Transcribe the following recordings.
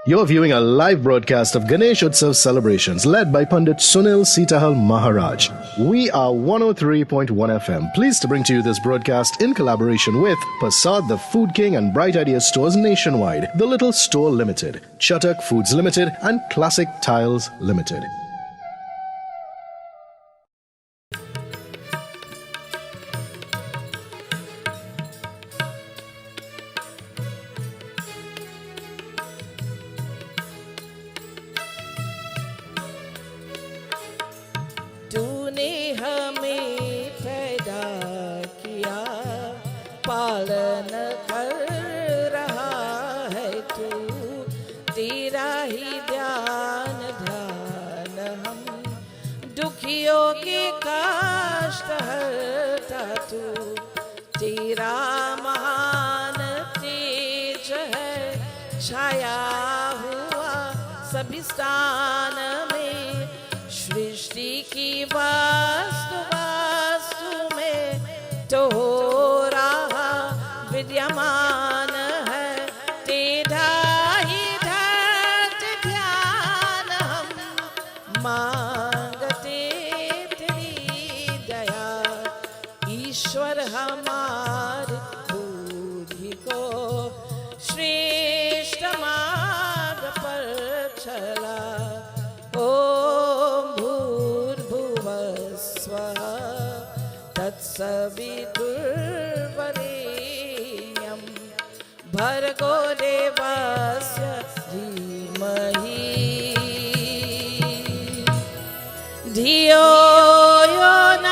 You're viewing a live broadcast of Ganesh Utsav celebrations led by Pundit Sunil Seetahal Maharaj. We are 103.1 FM, pleased to bring to you this broadcast in collaboration with Persad, the Food King and Bright Idea stores nationwide, The Little Store Limited, Chatak Foods Limited and Classic Tiles Ltd. तूने हमें पैदा किया, पालन कर रहा है तू, तेरा ही ध्यान हम दुखियों के कष्ट हरता तू, तेरा महान तेज है छाया हुआ सभी स्थान में, सृष्टि की वास्तु में तो हो रहा विद्यमान है, तेरा ही धरती ध्यान हम मांगते तेरी दया, ईश्वर हमारी बुद्धि को श्रेष्ठ मार्ग पर चला। तत्सवितुर्वरेण्यं भर्गो देवस्य धीमहि धियो यो न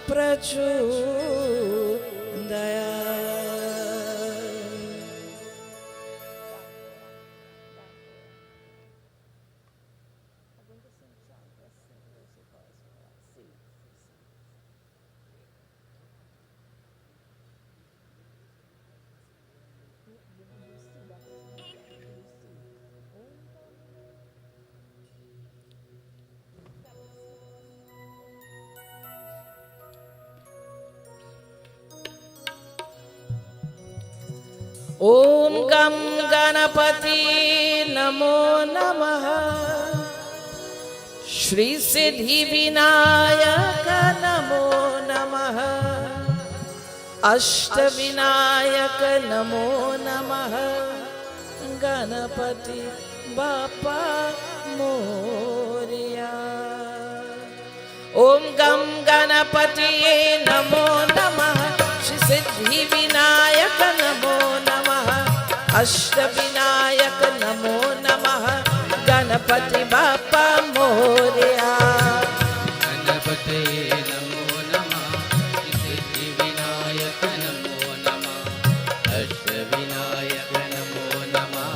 प्रचोदयात्। ओम गम गणपति नमो नमः, श्री सिद्धि विनायक नमो नमः, अष्ट विनायक नमो नमः, गणपति बापा मोरिया। ओम गम गणपति नमो नमः, श्री सिद्धि विनायक नमो नमः, अष्ट विनायक नमो नमः, गणपति बापा मोरिया। गणपति नमो नमः, सिद्धि विनायक नमो नमः, अष्ट विनायक नमो नमः,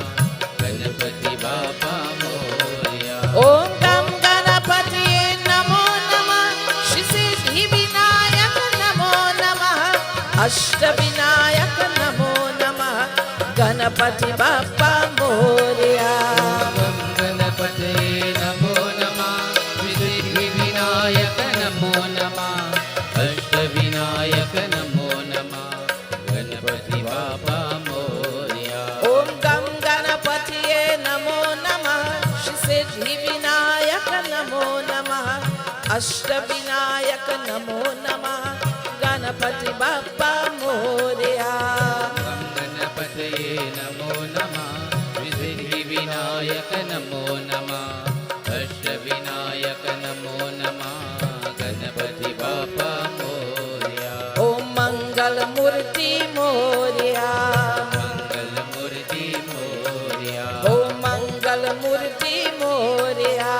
गणपति बापा मोरिया। ओम गम गणपति नमो नमः, श्री सिद्धि विनायक नमो नमः, अष्ट विनायक नमो नमः, गणपति बापा मोरिया। गणपति नमो नमः, सिद्धि विनायक नमो नमः, अष्ट विनायक नमो नमः, गणपति बापा मोरिया। ओम गम गणपति नमो नमः, श्री सिद्धि विनायक नमो नमः, अष्ट विनायक नमो नमः, गणपति बापा मोरिया। गणपति नमो नमः, सिद्धि विनायक नमो नमः, अष्ट विनायक नमो नमः, गणपति बापा मोरिया। ओम मंगल मूर्ति मोरिया, मंगल मूर्ति मोरिया। ओम मंगल मूर्ति मोरिया,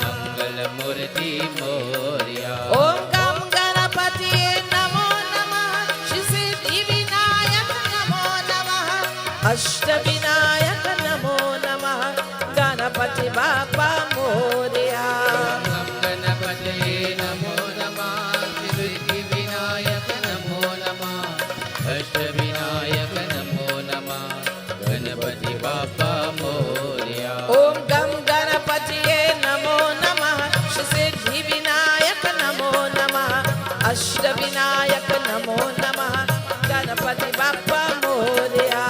मंगल मूर्ति मोरिया। ओम गम गणपति नमो नमः, श्री सिद्धि विनायक नमो नमः, अष्ट विनायक नमो नमः, गणपति बापा मोरिया। गणपति नमो नमः, सिद्धि विनायक नमो नमः, अष्ट विनायक नमो नमः, गणपति बापा मोरिया। ओम गम गणपति नमो नमः, श्री सिद्धि विनायक नमो नमः, अष्ट विनायक नमो नमः, गणपति बापा मोरिया।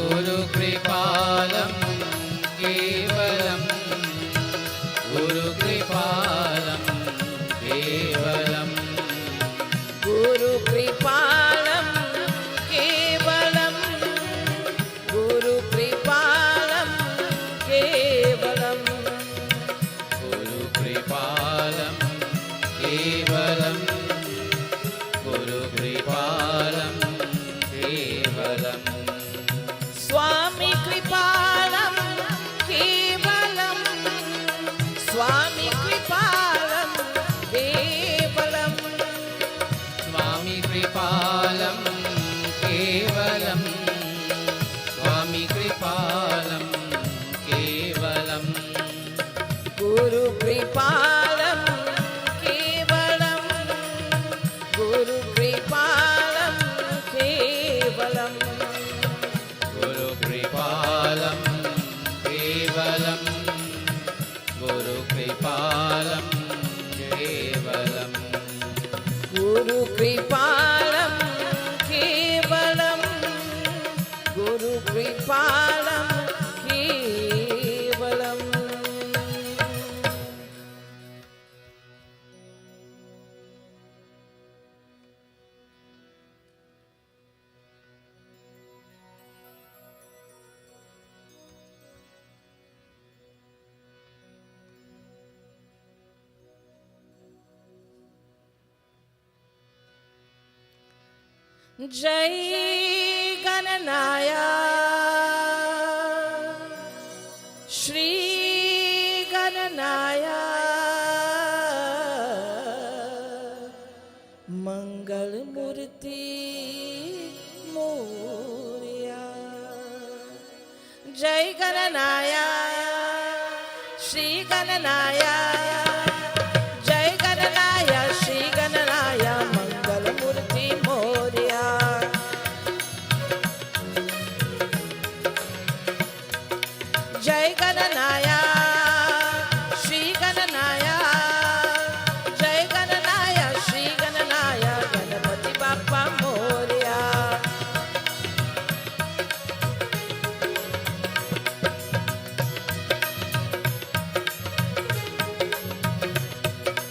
गुरुकृपालं केवलं गुरुकृपालं केवलं गुरुकृपालं केवलं गुरुकृपालं केवलं गुरुकृपालं केवलं गुरुकृपालं केवलं स्वामी कृपालं केवलं स्वामी कृपालं केवलं स्वामी कृपालं केवलं स्वामी कृपालं केवलं गुरुकृपालं केवलं गुरुकृपालं केवलं गुरुकृपालं केवलं गुरुकृपालं केवलं गुरुकृपालं केवलं गुरुकृपालं केवलं जय गणनाया श्री गणनाया मंगल मूर्ति मोरिया जय गणनाया श्री गणनाया जय गणनाया श्री गणनाया मंगल मूर्ति मोरिया जय गणनाया श्री गणनाया जय गणनाया श्री गणनाया गणपति बाप्पा मोरिया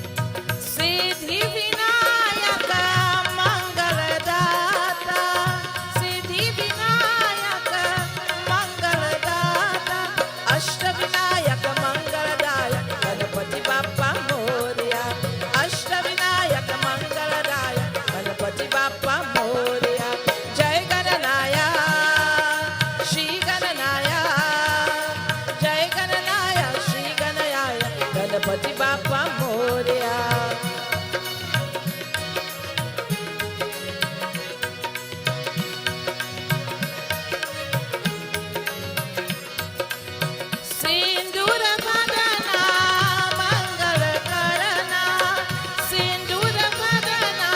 सिद्धि विनायक मंगलदाता सिद्धि विनायक मंगलदाता अष्ट विनायक मंगलदायक गणपति बाप्पा मोरिया अष्ट विनायक मंगलदायक गणपति बाप्पा मोरिया जय गणनाया श्री गणनाया जय गणनाया श्री गणनाया गणपति बाप्पा मोरिया सिंदूर बदना मंगल करना सिंदूर बदना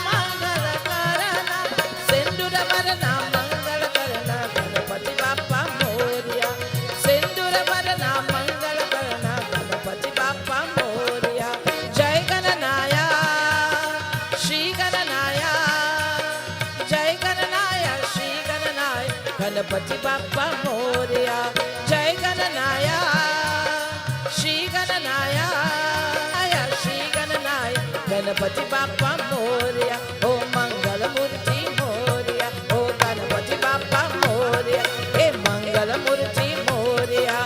मंगल करना सिंदूर बदना मंगल करना गणपति बाप्पा मोरिया सिंदूर बदना मंगल करना गणपति बाप्पा मोरिया जय गणनाया श्री गणनाया जय गणनाया श्री गणनाया गणपति बाप्पा मोरिया जय गणनाया श्री गणनाया श्री गणनाया गणपति बाप्पा मोरिया ओ मंगल मूर्ति मोरिया ओ गणपति बाप्पा मोरिया हे मंगल मूर्ति मोरिया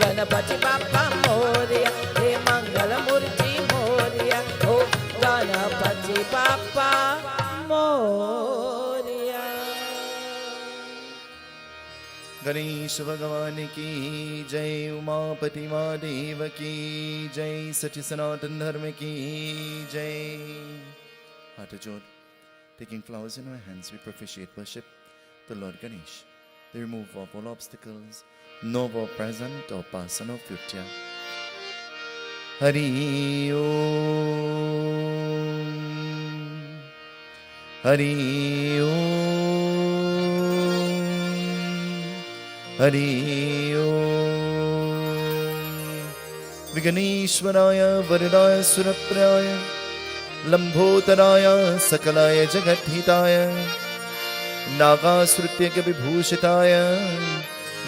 गणपति बाप्पा मोरिया हे मंगल मूर्ति मोरिया ओ गणपति बाप्पा मोरिया गणेश भगवान की जय, उमापति महादेव की जय, सच्चे सनातन धर्म की जय। Heart adore. Taking flowers in our hands, we propitiate worship the Lord Ganesh, the removal of all obstacles, nova present or person of future. Hari Om, Hari Om, Hari Om. Viganeshwaraya Varadaya Surapraya Lambhotaraya Sakalaya Jagathitaya नागासृत्य विभूषिताय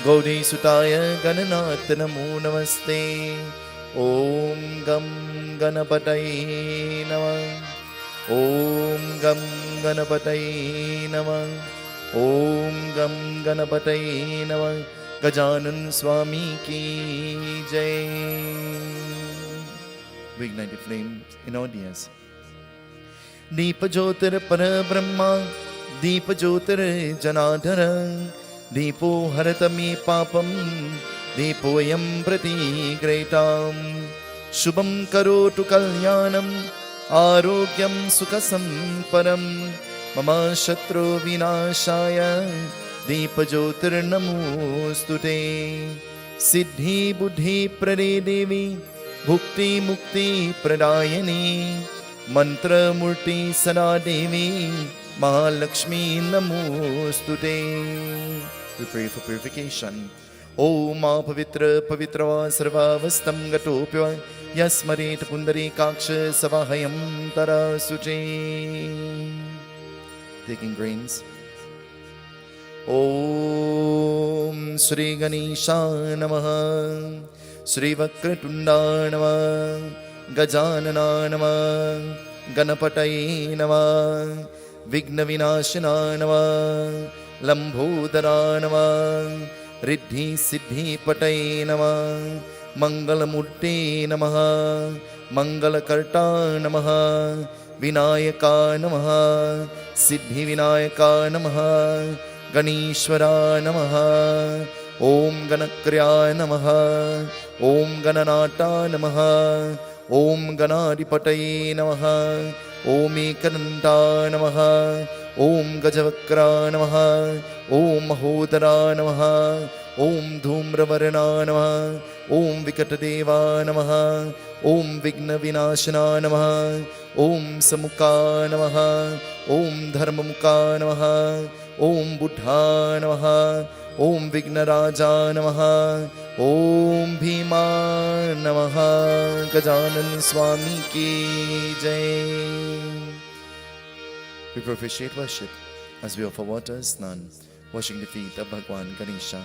गौरीसुताय Gananath नमो नमस्ते। ॐ गं गणपतये नमः। ॐ गं गणपतये नमः। ॐ गं गणपतये नमः। गजानन स्वामी की जय। We ignite the flames in audience. दीप ज्योतिर पर ब्रह्मा दीप ज्योतिर जनार्दन दीपो हरत मे पापम दीपोऽयं प्रतिग्रहीताम् शुभं करोतु कल्याणम् आरोग्यं सुखसम्पदं मम शत्रु विनाशाय दीप ज्योतिर्नमोस्तुते। सिद्धि बुद्धि प्रदे देवी भुक्ति मुक्ति प्रदायिनी मंत्र मूर्ति सदा देवी महालक्ष्मी नमोस्तुते। We pray for purification. ओम पवित्र पवित्र सर्वावस्थं गतोऽप्य यस्मरेत पुण्डरीकाक्ष सवाहयं तरासुचे। Taking grains. ओम श्री गणेशाय नमः। श्री वक्रतुण्डाय नमः। गजाननाय नमः। गणपतये नमः। विघ्न विनाशनाय नमः। लंबोदराय नमः। रिद्धि सिद्धि पटये नमः। मंगलमूर्ते नमः। मंगलकर्ताय नमः। विनायकाय नमः। सिद्धि विनायकाय नमः। गणेश्वराय नमः। ओम गणक्रियाय नमः। ओम गणनाथाय नमः। ओम गणाधिपतये नमः। ओम एकदन्ताय नमः। ओम गजवक्राय नमः। ओम महोदराय नमः। ओम धूम्रवर्णाय नमः। ओम विकटदेवाय नमः। ओम विघ्न विनाशनाय नमः। ओम समुखाय नमः। ओम धर्ममुखाय नमः। ओम बुद्धाय नमः। ओम विघ्नराजाय नमः। ओम भीमाय नमः। गजानन स्वामी की जय। We propitiate worship as we offer water snan, washing the feet of Bhagwan Ganesha.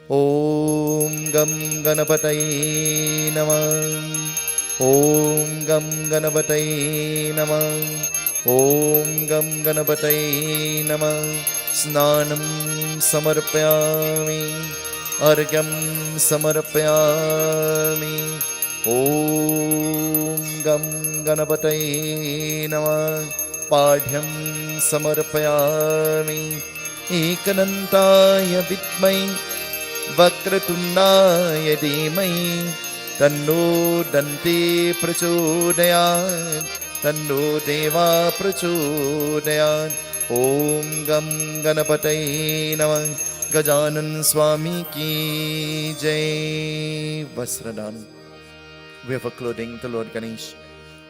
Om Gam Ganapataye Namah. Om Gam Ganapataye Namah. Om Gam Ganapataye Namah. Snanam samarpayami. Argyam samarpayami. Om Gam Ganapataye Namah. पाढ़्यं समर्पयामि। एकदन्ताय विद्महे वक्रतुण्डाय धीमहि तन्नो दन्ती प्रचोदयात्। तन्नो देवा प्रचोदयात्। ओम गं गणपतये नमः। गजानन स्वामी की जय। वस्त्रदान। We have a clothing to Lord Ganesh.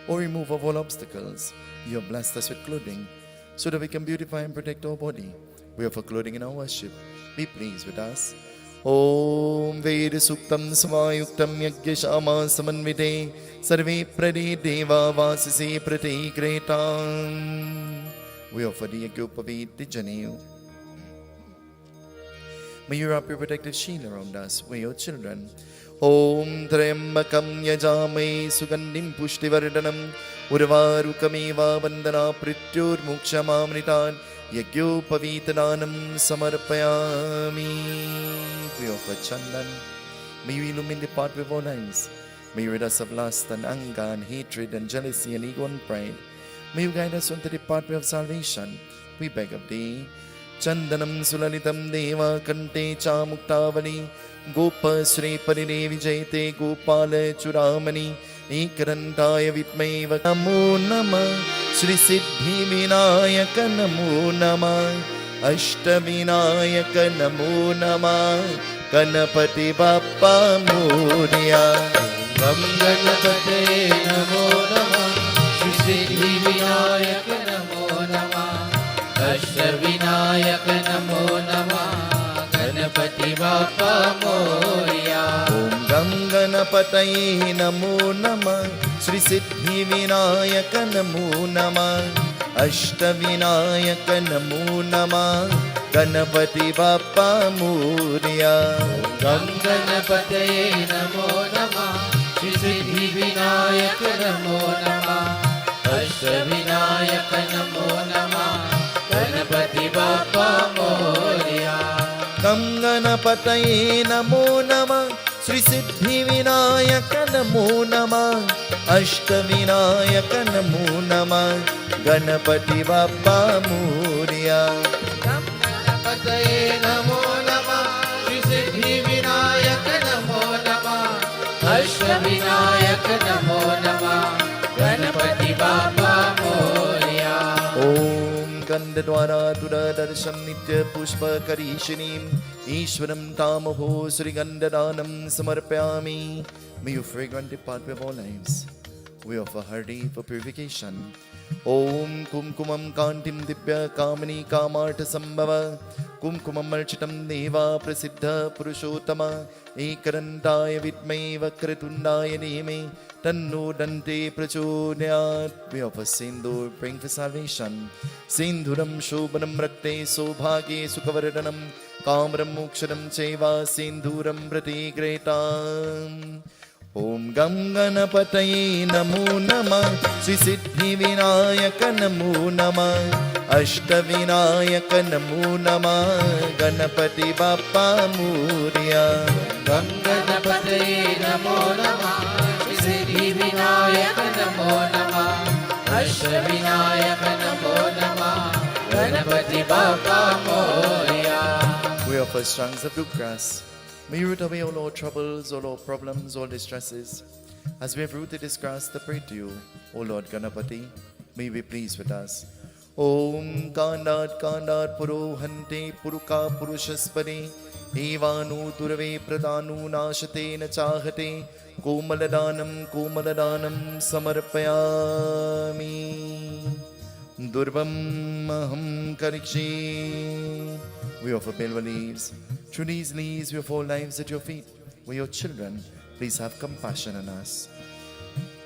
Or remove of all obstacles. You have blessed us with clothing so that we can beautify and protect our body. We offer clothing in our worship. Be pleased with us. Om Veda Suktam Samayuktam Yagyashama Samanvite Sarve Prade Deva Vasise Prate Gretam. We offer the Yagyopavit Janeyu. May you wrap your protective shield around us, we your children. Om Trayambakam Yajamai Sugandhim Pushtivardhanam Urvarukamiva Vandana Prityur Mukshamamritan Yagyopavitananam Samarpayami. We offer Chandan. May you illumine the path with our lives. May you rid us of lust and anger and hatred and jealousy and ego and pride. May you guide us onto the pathway of salvation. We beg of thee. Chandanam Sulalitam Deva Kante Chamuktavani Gopa Sri Parine Vijayate Gopala Churamani Ekadantaya Vitmeva Namo Namah Sri Siddhi Vinayaka Namo Namah Ashtavinayaka Namo Namah Ganapati Bappa Moria. Gam Ganapate Namo Namah Sri Siddhi Vinayaka Namo Namah Ashtavinayaka Namo Namah Ganapati Bappa Moria. Om Gam Ganapataye Namo Namah Sri Siddhi Vinayaka Namo Namah Ashtavinayak नमो नमः गणपति बाप्पा मोरया गं गणपतये नमो नमः श्री सिद्धि विनायक नमो नमः अष्टविनायक नमो नमः गणपति बाप्पा मोरया गं गणपतये नमो नमः श्री सिद्धि विनायक नमो नमः अष्टविनायक नमो नमः गणपति बाप्पा मोरया गणपतये नमो नमः श्री सिद्धि विनायक नमो नमः अष्टविनायक नमो नमः गणपति बाप्पा मोरया ओम गंधद्वारा दुरदर्शन नित्य पुष्प करीशिनीं ईश्वरं तामहो श्रीगंधदानं समर्पयामि. May you fragrantly part with our lives. We offer hardy for purification. Om kumkumam kantim dibya kamani kamartha sambhava kumkumam architam deva prasiddha purushottama ekarantāya vidmai vakratundāya dhīmhi tanno dante prachodayāt. We offer sindur praying for salvation. Sindhuram shobhanam rakte sobhage sukhavardhanam kamram mokshanam chaiva sinduram pratigratam. Om Gam Ganapataye Namo Namah Shri Siddhi Vinayaka Namo Namah Ashtavinayaka Namo Namah Ganapati Bappa Moorya. Gam Ganapataye Namo Namah Shri Siddhi Vinayaka Namo Namah Ashtavinayaka Namo Namah Ganapati Bappa Moorya. We offer strands of bluegrass. May you root away all our troubles, all our problems, all distresses. As we have rooted this grass to pray to you, O Lord Ganapati, may you be pleased with us. Om Kandat Kandat Purohante Puruka Purushaspare Evanu Durave Pradanu Nashate Nachahate Komaladanam Komaladanam Samarpayami Durvam Aham Karikshi. We offer bilva leaves. Through these leaves, we offer our lives at your feet. We're your children. Please have compassion on us.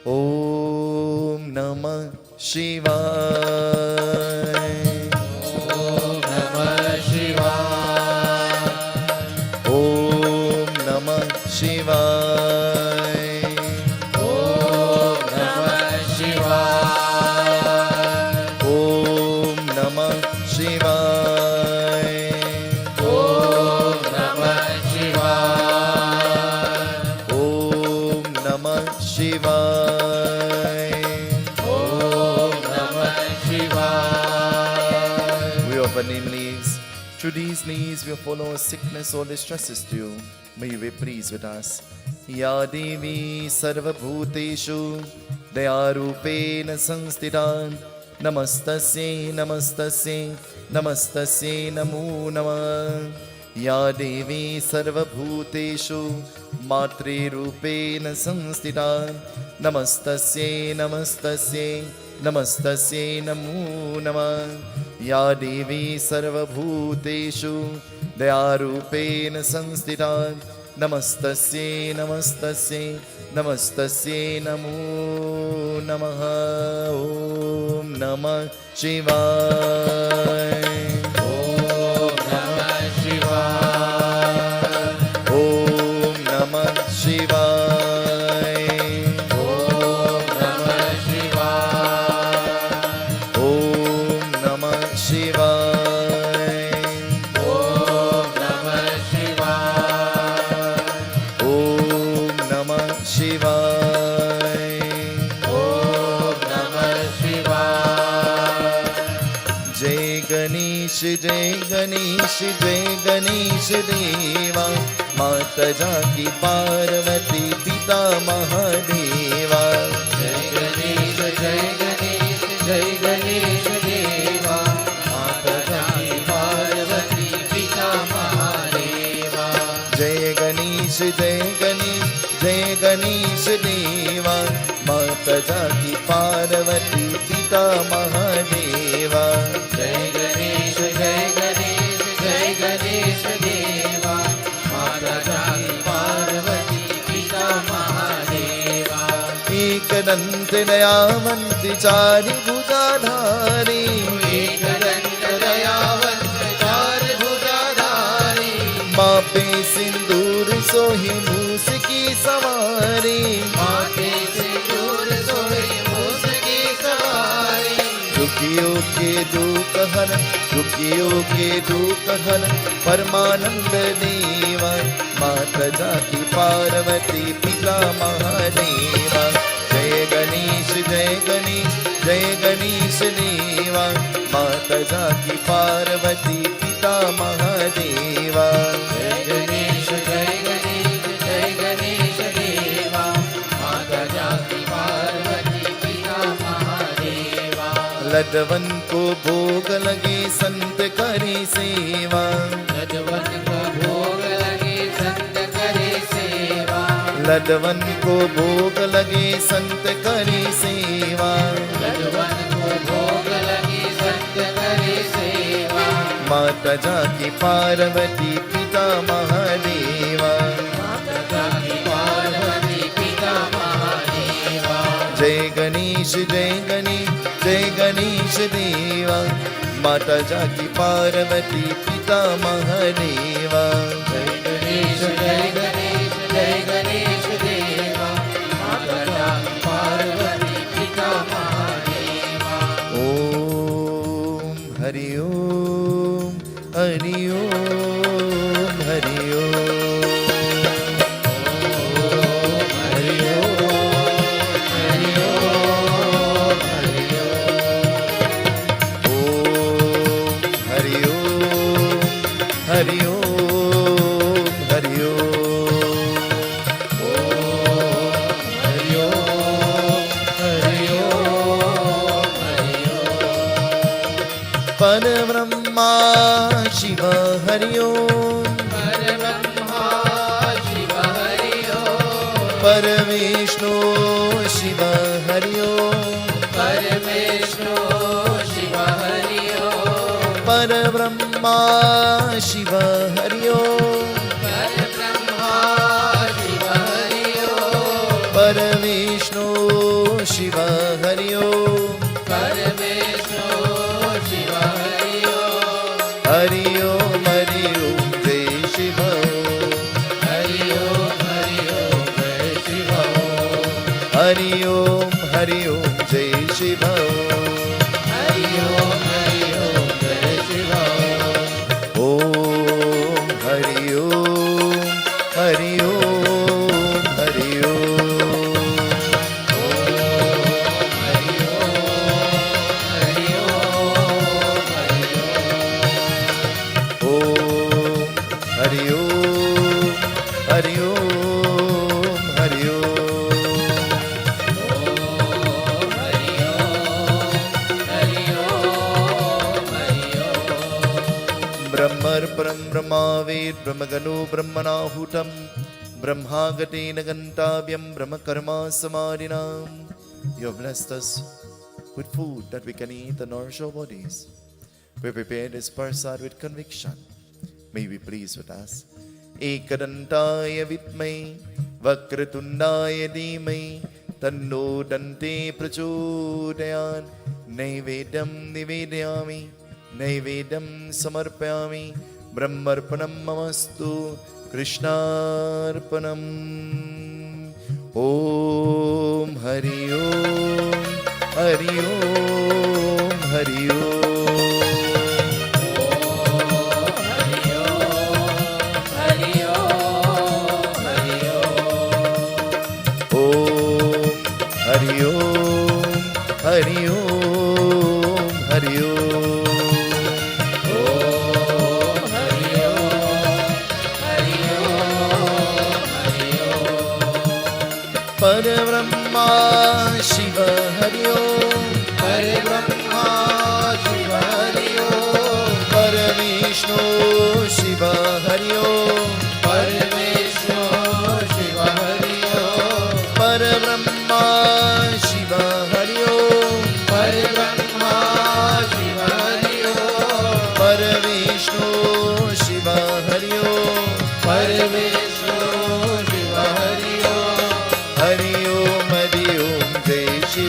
Om Namah Shivaya. Om Namah Shivaya. Om Namah Shivaya. Om Namah Shivaya. Om Namah Shivaya. Through these leaves we follow sickness or distresses to you. May you be pleased with us. Ya Devi Sarva Bhuteshu Dayarupena Sanstita Namastasye Namastasye Namastasye Namo Namah. Ya Devi Sarva Bhuteshu Matre Rupena Sanstita Namastasye Namastasye Namastasye Namo Namah. Ya Devi Sarva Bhuteshu Dayarupena Sanstita Namastasye Namastasye Namastasye Namo Namaha. Om Namah Shivaya. Om Namah Shivaya. Om Namah Shivaya. Om Namah Shivaya. Om Namah Shivaya. Om Namah Shivaya. Om Namah Shivaya. Om Namah Shivaya. Jai Ganesh Jai Ganesh Jai Ganesh Deva Mata Jaki Parvati Pita Mahadeva. Jai Ganesh Jai Ganesh Jai Ganesh Deva Mata Jaki Parvati Pita Mahadeva. Jai Ganesh Jai Ganesh Jai Ganesh Deva Mata Jaki Parvati Pita Mahadeva. Jai Ganesh Jai Ganesh Jai Ganesh Deva Mata Jaki Parvati Pita Mahadeva. Ekadanta Ekdant दयावंत चारि भुजाधारी, एकदंत दयावंत चारि भुजाधारी, मापे सिंदूर सोहि मूस की सवारी, माथे सिंदूर सोहे मूस की सवारी, दुखियों के दुख हरन, दुखियों के दुख हरन परमानंद देवा, माता जाकी पार्वती पिता महादेवा। जय गणेश जय गणेश जय गणेश देवा, माता जाकी पार्वती पिता महादेवा। जय गणेश जय गणेश जय गणेश देवा, माता जाकी पार्वती पिता महादेवा। लडवन को भोग लगे संत करे सेवा, लडवन को भोग लगे संत करे सेवा, लडवन को भोग लगे संत करे सेवा, लडवन को भोग लगे संत करे सेवा, माता जाकी पार्वती पिता महादेवा। माता जाकी पार्वती पिता महादेवा। जय गणेश जय गणेश जय गणेश देवा, माता जाकी पार्वती पिता महादेवा। जय गणेश जय गणेश जय गणेश देवा, माता जाकी पार्वती पिता महादेवा। ओम हरि ओम हरि ओम हरि ओम हरि ओम हरि ओम हरि ओम हरि ओम हरि ओम हरि ओम हरि ओम हरि परब्रह्मा शिव हरि ओम परब्रह्मा शिव हरि ओम परमेष्णो शिव हरि ओम परमेष्णो शिव हरि ओम परब्रह्मा शिव हरि ओम परब्रह्मा शिव हरि ओम परमेष्णो शिव हरि ओम परमेष्णो शिव हरि ओम हरि ओम जय शिव हरि ओम जय शिव हरि ओम जय शिव हरि ओम जय शिव ओम हरि ओम हरि ओम हरि ओम हरि ओम ओम हरि ओम हरि ओम हरि ओम ब्रह्मर्परं ब्रह्मावेद ब्रह्मगनो ब्रह्मणाहुतं ब्रह्मागतेन गन्ताव्यं ब्रह्मकर्मा समाधिनाम्. You have blessed us with food that we can eat and nourish our bodies. We prepared this Persad with conviction. May we please with us. Ekadantaya vitmai Vakratundaya dhimai Tanno dante prachodayat. Naivedam nivedayami Naivedam samarpayami Brahmarpanam mamastu Krishnarpanam. Om Hari Om Hari Om Hari Om. Hari Om Hari Om Hari Om. Parabrahma Shiva Hari Om Parabrahma Shiva Hari Om Parameshno Shiva Hari Om Parameshno Shiva Hari Om Parabrahma Shiva Hari Om Parabrahma Shiva Hari Om Parameshno Shiva Hari Om Parameshno Shiva Hari Om Hari Om Hari Om Jai Shiva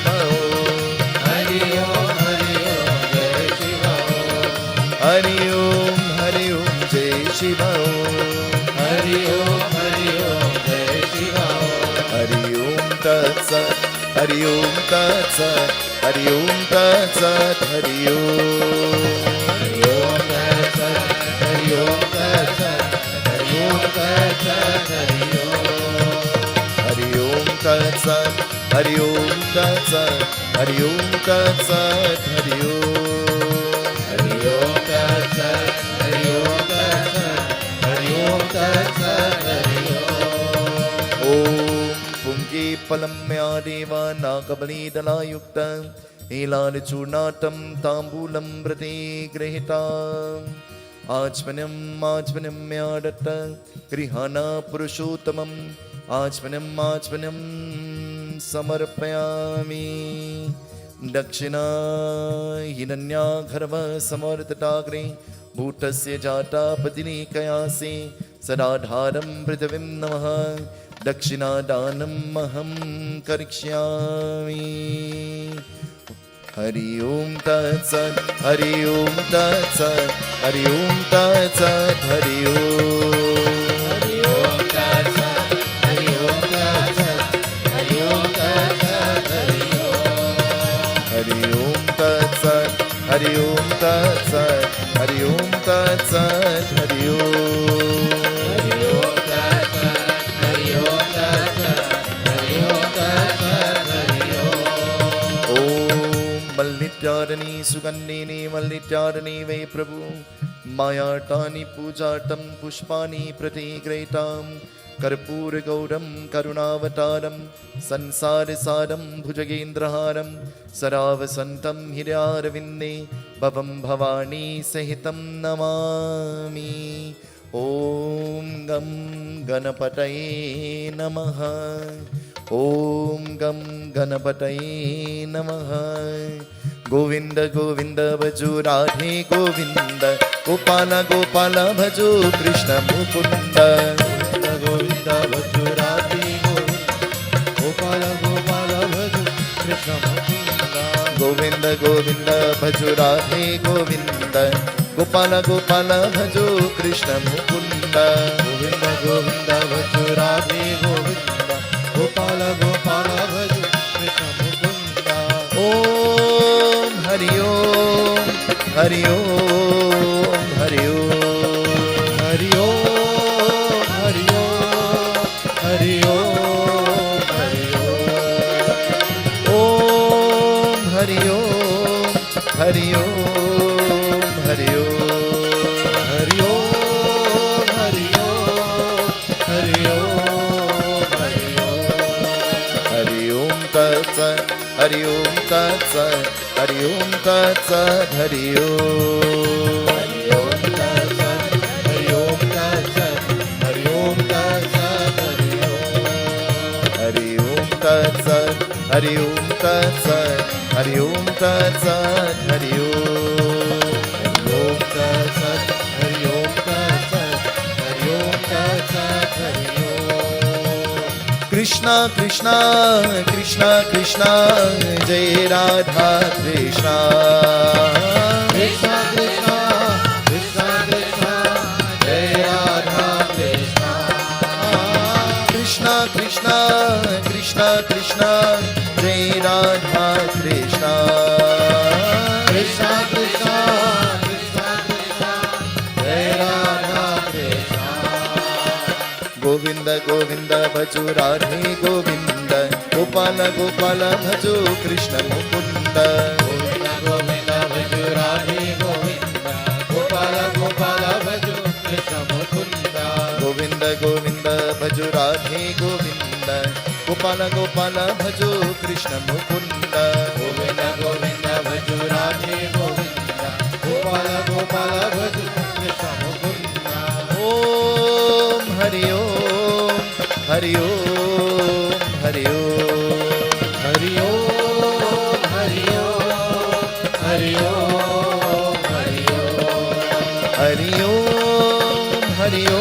Hari ओम जय शिव हरि ओम जय शिव हरि ओम तत्सत् हरि ओम तत्सत् हरि ओम तत्सत् हरि ओम तत्सत् हरि ओम तत्सत् हरि ओम तत्सत् हरि ओम तत्सत् हरि ओम तत्सत् हरि ओम तत्सत् हरि ओम तत्सत् हरि ओम तत्सत् हरि ओम तत्सत् हरि ओम पुंगे फलम्या देवा नागबलिदलायुक्त नीलालचूर्णाटं ताम्बूलं व्रते गृहीता आचमनं म्यादत्त गृहाणा पुरुषोत्तमम् आचमनं समर्पयामि दक्षिणा हिरण्याघर्व समर्तटाग्रे भूतस्य जाटापतिनि कयासे सदाधारं पृथिवीं नमः दक्षिणादानम् अहं करिष्यामि हरि ओम तत्सत् हरि ओम तत्सत् हरि ओम तत्सत् हरि ओम तत्सत् हरि ओम तत्सत् हरि ओम तत्सत् हरि ओम तत्सत् हरि ओम तत्सत् हरि ओम तत्सत् हरि ओम मल्लित्यारणी सुगन्धिनी मल्लित्यारणी वै प्रभु मायाटानि पूजाटं पुष्पाणि प्रतिगृहीतां कर्पूरगौरं करुणावतारं संसारसारं भुजगेन्द्रहारं सरावसन्तं हिरण्यविन्दे भवं भवानी सहितं नमामि ॐ गं गणपतये नमः ॐ गं गणपतये नमः गोविन्द गोविन्द भजो राधे गोविन्द गोपाल गोपाल भजो कृष्ण मुकुन्द गोविन्द भजो राधे गोपाल गोपाल भजो कृष्ण मुकुन्द गोविन्द गोविन्द भजो राधे गोविन्द गोपाल गोपाल भजो कृष्ण मुकुन्द गोविन्द गोविन्द भजो राधे गोविन्द गोपाल गोपाल भजो कृष्ण मुकुन्द ओम हरि ओम हरि ओम हरि ओम हरि ओम हरि ओम हरि ओम हरि ओम हरि ओम हरि ओम हरि ओम हरि ओम हरि ओम हरि ओम हरि ओम तत्सत् हरि ओम तत्सत् हरि ओम तत्सत् हरि ओम तत्सत् हरि ओम तत्सत् हरि ओम तत्सत् हरि ओम तत्सत् हरि ओम तत्सत् हरि ओम तत्सत् हरि ओम तत्सत् हरि ओम तत्सत् हरि ओम तत्सत् हरि ओम कृष्णा कृष्णा कृष्णा कृष्णा जय राधा कृष्णा कृष्ण कृष्ण कृष्ण कृष्ण जय राधा कृष्ण कृष्णा कृष्णा कृष्णा कृष्णा जय राधा कृष्णा कृष्ण कृष्ण कृष्ण कृष्ण जय राधा कृष्ण गोविंद गोविंद भजो राधे गोविंद गोपाल गोपाल भजो कृष्ण मुकुंद गोविन्द गोविन्द भजो राधे गोविन्द गोपाल गोपाल भजो कृष्ण मुकुन्द गोविंद गोविंद भजो राधे गोविंद गोपाल गोपाल भजो कृष्ण मुकुंद गोविन्द गोविन्द भजो राधे गोविन्द गोपाल गोपाल भजो कृष्ण मुकुन्द ओम हरि ओम हरि ओम हरि ओम हरि ओम हरि ओम हरि ओम हरि ओम हरि ओम हरि ओम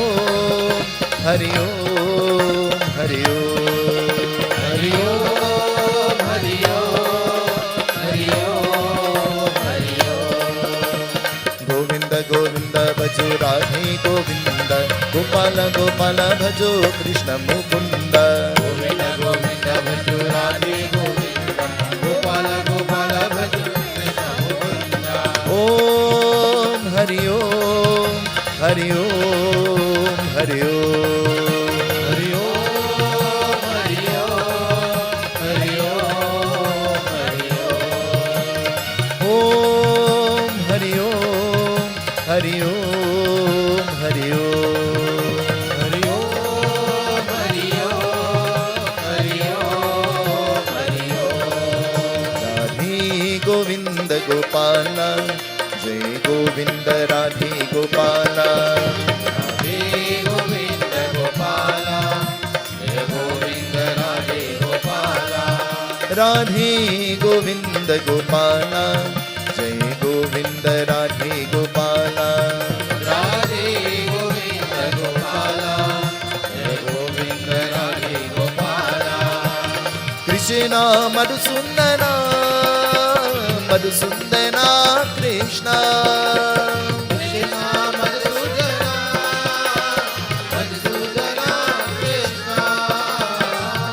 हरि ओम हरि ओम हरि ओम हरि ओम हरि ओम हरि ओम गोविंद गोविन्द भजो राधे गोविन्द गोपाल गोपाल भजो कृष्ण मुकुन्द गोविन्द गोविन्द भजो राधे गोविन्द गोपाल गोपाल भजो कृष्ण मुकुन्द। ओम हरि ओम हरि ओम हरि ओम हरि ओम हरि ओम हरि ओम हरि ओम। ओम हरि ओम हरि ओम हरि ओम हरि ओम हरि ओम हरि ओम। राधे गोविंद गोपाल जय गोविंद राधे गोपाल राधे गोविन्द गोपाल जय गोविन्द राधे गोपाल। राधे गोविंद गोपाल जय गोविंद राधे गोपाल राधे गोविन्द गोपाल जय गोविन्द राधे गोपाल। कृष्ण मधुसूदना मधुसूदना कृष्ण कृष्ण मधुसूदना मधुसूदना कृष्ण।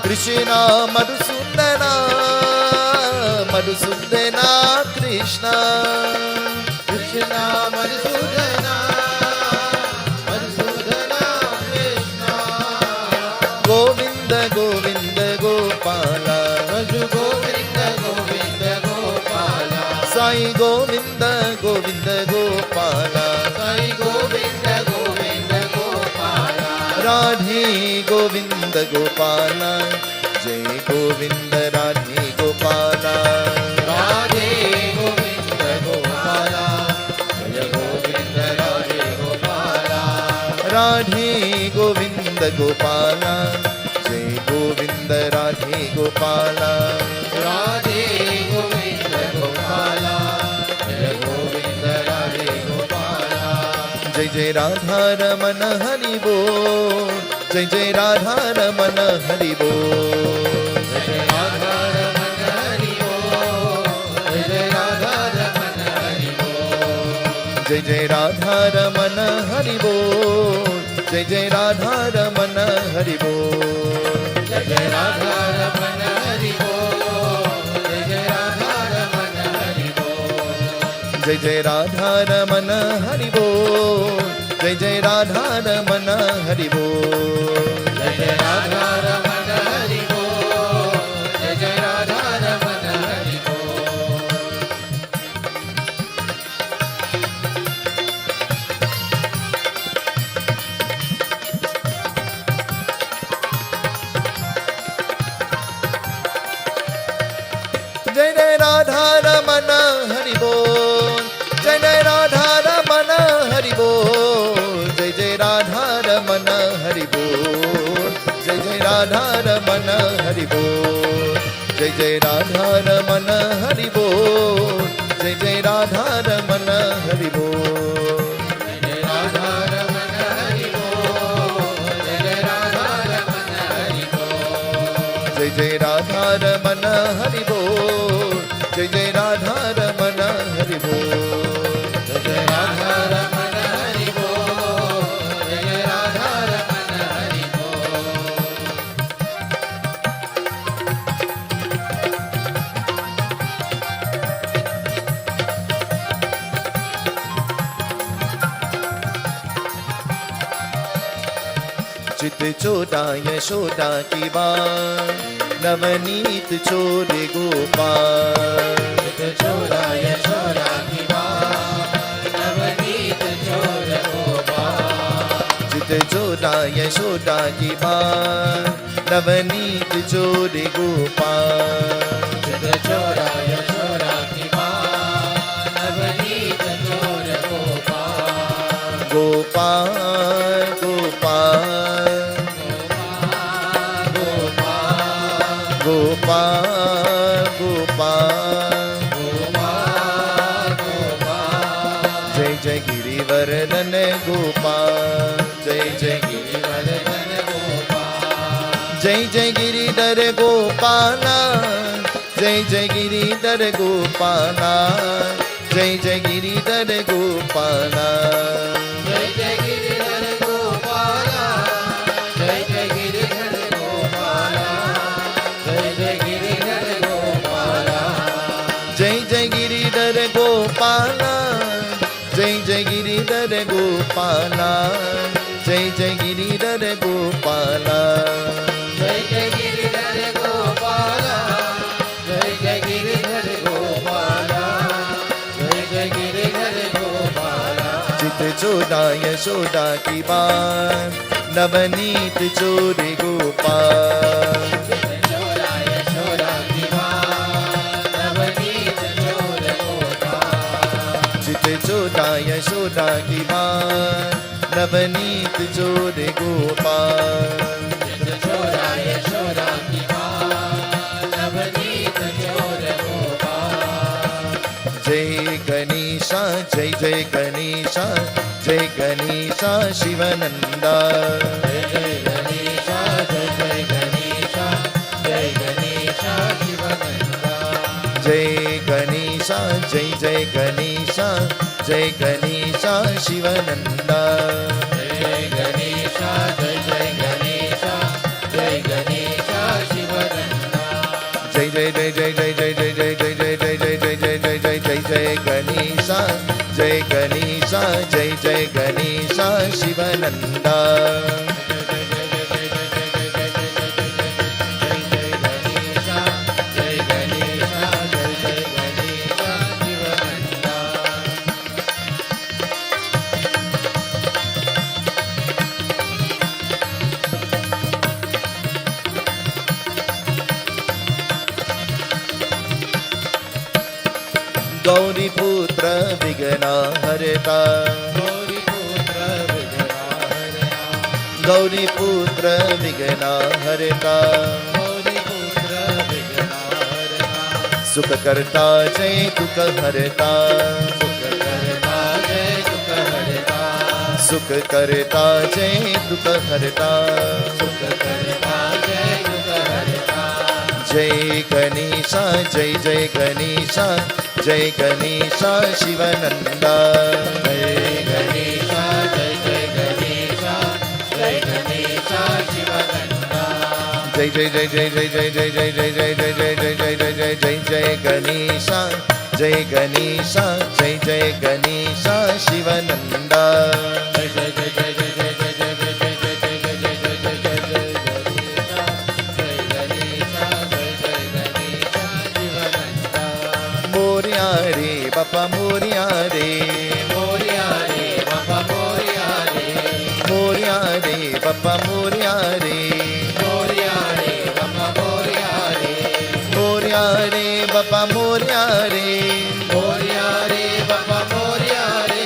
कृष्ण मधुसूदना मधुसूदना कृष्ण कृष्ण मधुसूदना मधुसूदना कृष्ण। गोविंद गोविंद गोपाल भज गोविन्द गोविन्द गोपाल। साई गोविंद गोविंद गोपाल साई गोविन्द गोविन्द गोपाल। राधे गोविंद गोपाल जय गोविंद राधे गोपाल राधे गोविन्द गोपाल जय गोविन्द राधे गोपाल। राधे गोविंद गोपाल जय गोविंद राधे गोपाल राधे गोविन्द गोपाल जय गोविन्द राधे गोपाल। जय जय राधा रमन हरि बोल जय जय राधा रमन हरि बोल जय राधा रमण हरि बोल जय राधा रमण हरि बोल। जय जय राधा रमन हरि बोल जय जय राधा रमण हरि बोल जय राधा रमण हरि बोल जय राधा रमण हरि बोल। जय जय राधा रमन हरि बोल जय जय राधा रमन हरि बोल जय राधा रमण हरि बोल जय राधा रमण हरि बोल। जय जय राधा रमन हरि बोल जय जय राधा रमन हरि बोल जय जय राधा रमन हरि बोल जय जय राधा रमन हरि बोल जय जय राधा रमन हरि बोल जय जय राधा रमन हरि बोल जय राधा रमण हरि बोल जय राधा रमण हरि बोल। जय जय राधा रमन हरि बोल जय जय राधा रमन हरि बोल जय राधा रमण हरि बोल जय राधा रमण हरि बोल। चित चोरा यशोदा की बात नवनीत चोरे गोपाल चित चोरा यशोदा की बात नवनीत चोर गोपाल। चित चोरा यशोदा की बात नवनीत चोरे गोपाल चित चोरा यशोदा की बात नवनीत चोर गोपाल। गोपाल गोपाल गोपाल गोपाल जय जय गिरिवर्धन गोपाल जय जय गिरिवर्धन गोपाल। जय जय गिरिधर गोपाल जय जय गिरिधर गोपाल जय जय गिरिधर गोपाला जय जय गिरिधर गोपाला जय जय गिरिधर गोपाला जय जय गिरिधर गोपाला जय जय गिरिधर गोपाला जय जय गिरिधर गोपाला जय जय गिरिधर गोपाला जय जय गिरिधर गोपाला जय जय गिरिधर गोपाला जय जय गिरिधर गोपाला चित चोदा यशोदा की बात नवनीत चोरे गोपाल यशोदा यशोदा की बात नवनीत चोर गोपाल चित चोदा यशोदा की बात नवनीत चोरे गोपाल यशोदा यशोदा की बात नवनीत चोर गोपाल जय गणेशा जय जय गणेशा जय गणेशा शिवनंदा जय जय गणेशा जय जय गणेशा जय गणेशा शिवनंदा जय गणेशा जय जय गणेशा जय गणेशा शिवनंदा जय गणेशा जय जय गणेशा जय गणेशा शिवनंदा जय जय जय जय जय जय जय जय जय जय जय जय जय जय जय जय जय जय गणेशा जय गणेशा जय जय गणेशा शिवनंदा गौरी पुत्र विघ्ना हरता गौरी पुत्र विघ्नहरता गौरी पुत्र विघ्ना हरता गौरी पुत्र विघ्नहरता सुख करता जय दुख हरता सुख करता जय दुख हरता सुख करता जय दुख हरता सुख करता जय दुख हरता जय गणेशा जय जय गणेशा जय गणेशा शिवनंदा जय गणेशा जय जय गणेशा जय गणेशा शिवनंदा जय जय जय जय जय जय जय जय जय जय जय जय जय जय जय जय जय जय गणेशा जय गणेशा जय जय गणेशा शिवनंदा जय जय जय जय जय जय जय जय जय जय जय जय जय जय जय जय जय गणेशा जय जय गणेशा शिवनंदा मोरया रे बापा मोरया रे मोरया रे बाबा मोरया रे मोरया रे बापा मोरया रे मोरया रे बाबा मोरया रे मोरया रे बापा मोरया रे मोरया रे बाबा मोरया रे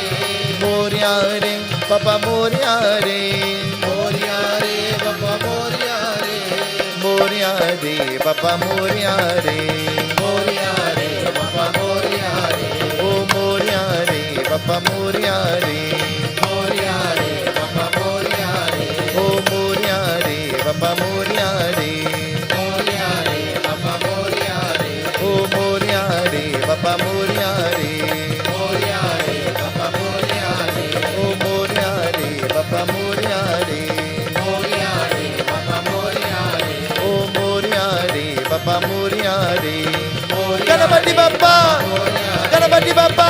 मोरया रे बापा मोरया रे मोरया रे बाबा मोरया रे मोरया रे बापा मोरया रे मोरया रे बाबा मोरया रे ओ मोरया रे बापा मोरया रे मोरया रे बाबा मोरया रे ओ मोरया रे बापा मोरया रे मोरया रे बाबा मोरया रे ओ मोरया रे बापा मोरया रे मोरया रे बाबा मोरया रे ओ मोरया रे बापा मोरया रे मोरया रे बाबा मोरया रे ओ मोरया रे बापा मोरया रे मोरया गणपति बाप्पा गणपति बाप्पा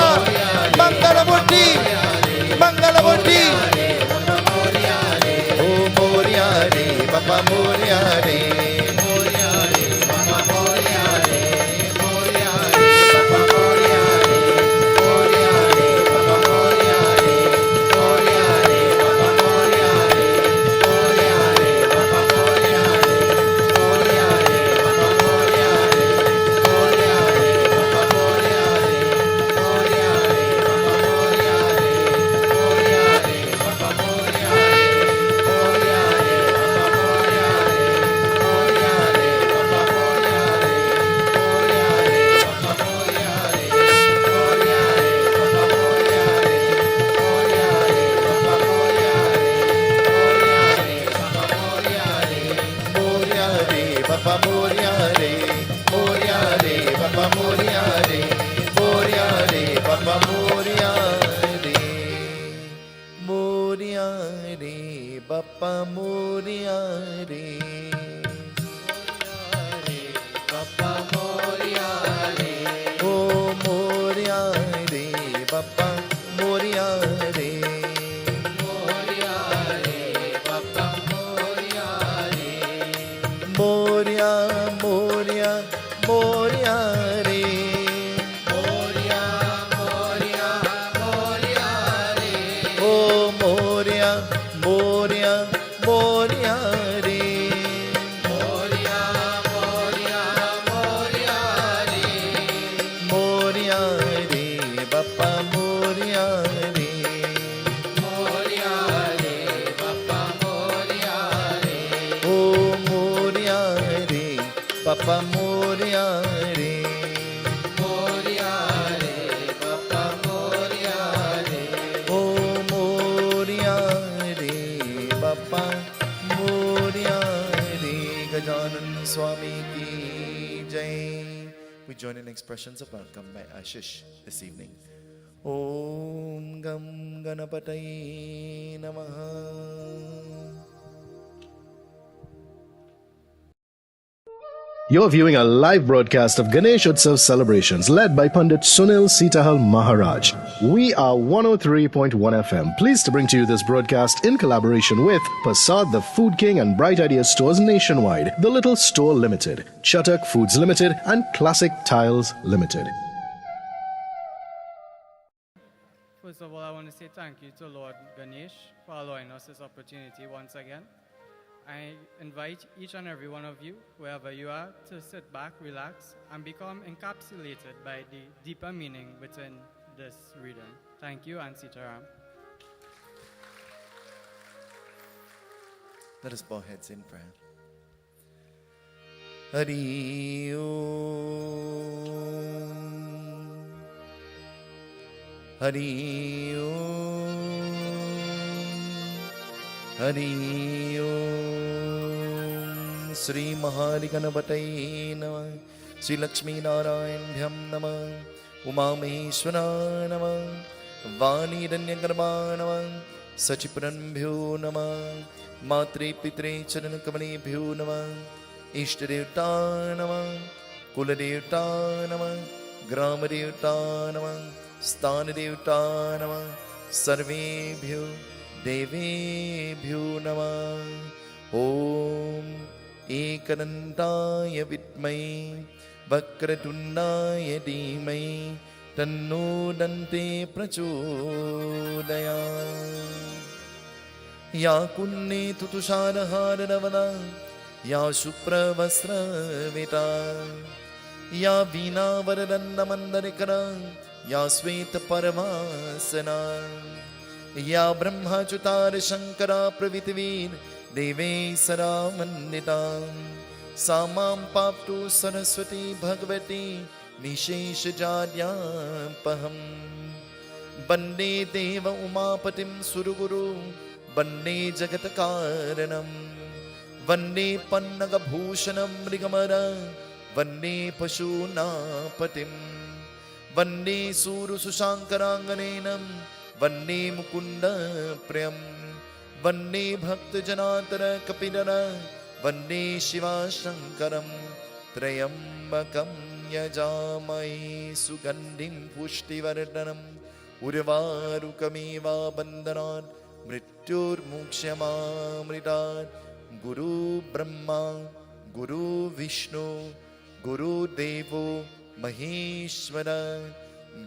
मंगलमूर्ति मंगलमूर्ति ओ मोरया रे बापा मोरया रे मोरया रे बाबा मोरया रे मोरया रे बाबा मोरया रे मोरया रे बाबा मोरया रे मोरया रे बाबा मोरया रे मोरया रे बाबा मोरया रे मोरया रे बाबा मोरया रे मोरया रे बाबा मोरया मोरिया रे बाप्पा मोरिया रे बाप्पा मोरिया रे ओ मोरिया रे बाप्पा मोरिया रे मोरिया रे बाप्पा मोरिया रे मोरिया मोरिया मोरिया रे मोरिया मोरिया मोरिया रे ओ मोरिया मोरिया मोरिया रे मोरिया मोरिया मोरिया रे मोरिया रे बाप्पा मोरिया रे मोरिया रे बाप्पा मोरिया रे ओ मोरिया रे बाप्पा मोरिया रे मोरिया रे बाप्पा मोरिया रे ओ मोरिया रे बाप्पा मोरिया रे गजानन स्वामी की जय. We join in expressions of welcome by Ashish this evening. Om Gam Ganapataye Namaha. You're viewing a live broadcast of Ganesh Utsav celebrations led by Pundit Sunil Seetahal Maharaj. We are 103.1 FM, pleased to bring to you this broadcast in collaboration with Persad, the Food King and Bright Idea stores nationwide, The Little Store Limited, Chatak Foods Limited and Classic Tiles Ltd. First of all, I want to say thank you to Lord Ganesh for allowing us this opportunity once again. I invite each and every one of you, wherever you are, to sit back, relax, and become encapsulated by the deeper meaning within this reading. Thank you, and Sitaram. Let us bow heads in prayer. Hari Om. Hari Om. Hari Om. Sri Mahariganapataye Namah. Sri Lakshmi Narayana Namah. Uma Maheshwara Namah. Vani Ranyagarbha Namah. Sachipuranbhyo Namah. Matre Pitre Charanakamanebhyo Namah. Ishtadevta Namah. Kuladevta Namah. Gramadevta Namah. Sthanadevta Namah. Sarvebhyo Devebhyo Namah. Om Ekanantaya Vidmai Vakratundaya Dhimai Tanno Dante Prachodayat. Ya kunne tutusharahara ya supravasravita ya vina varadanda mandarikara ya sveta paramasana ya brahmachutar shankara pravitivir deve saramandita samam paptu saraswati bhagavati nisheshajadyapaham bande deva umapatim suruguru Vande Jagatakaranam Vande Pannagabhushanam Mrigamara Vande Pashunapatim Vande Suru Susankaranganenam Vande Mukunda Priyam Vande Bhakta Janatara Kapidara Vande Shiva Shankaram Trayambakam Yajamai Sugandim Pushtivardhanam Urvarukamiva Bandanan Mrityur Mukshama Guru Brahma Guru Vishnu Guru Devo Maheshwara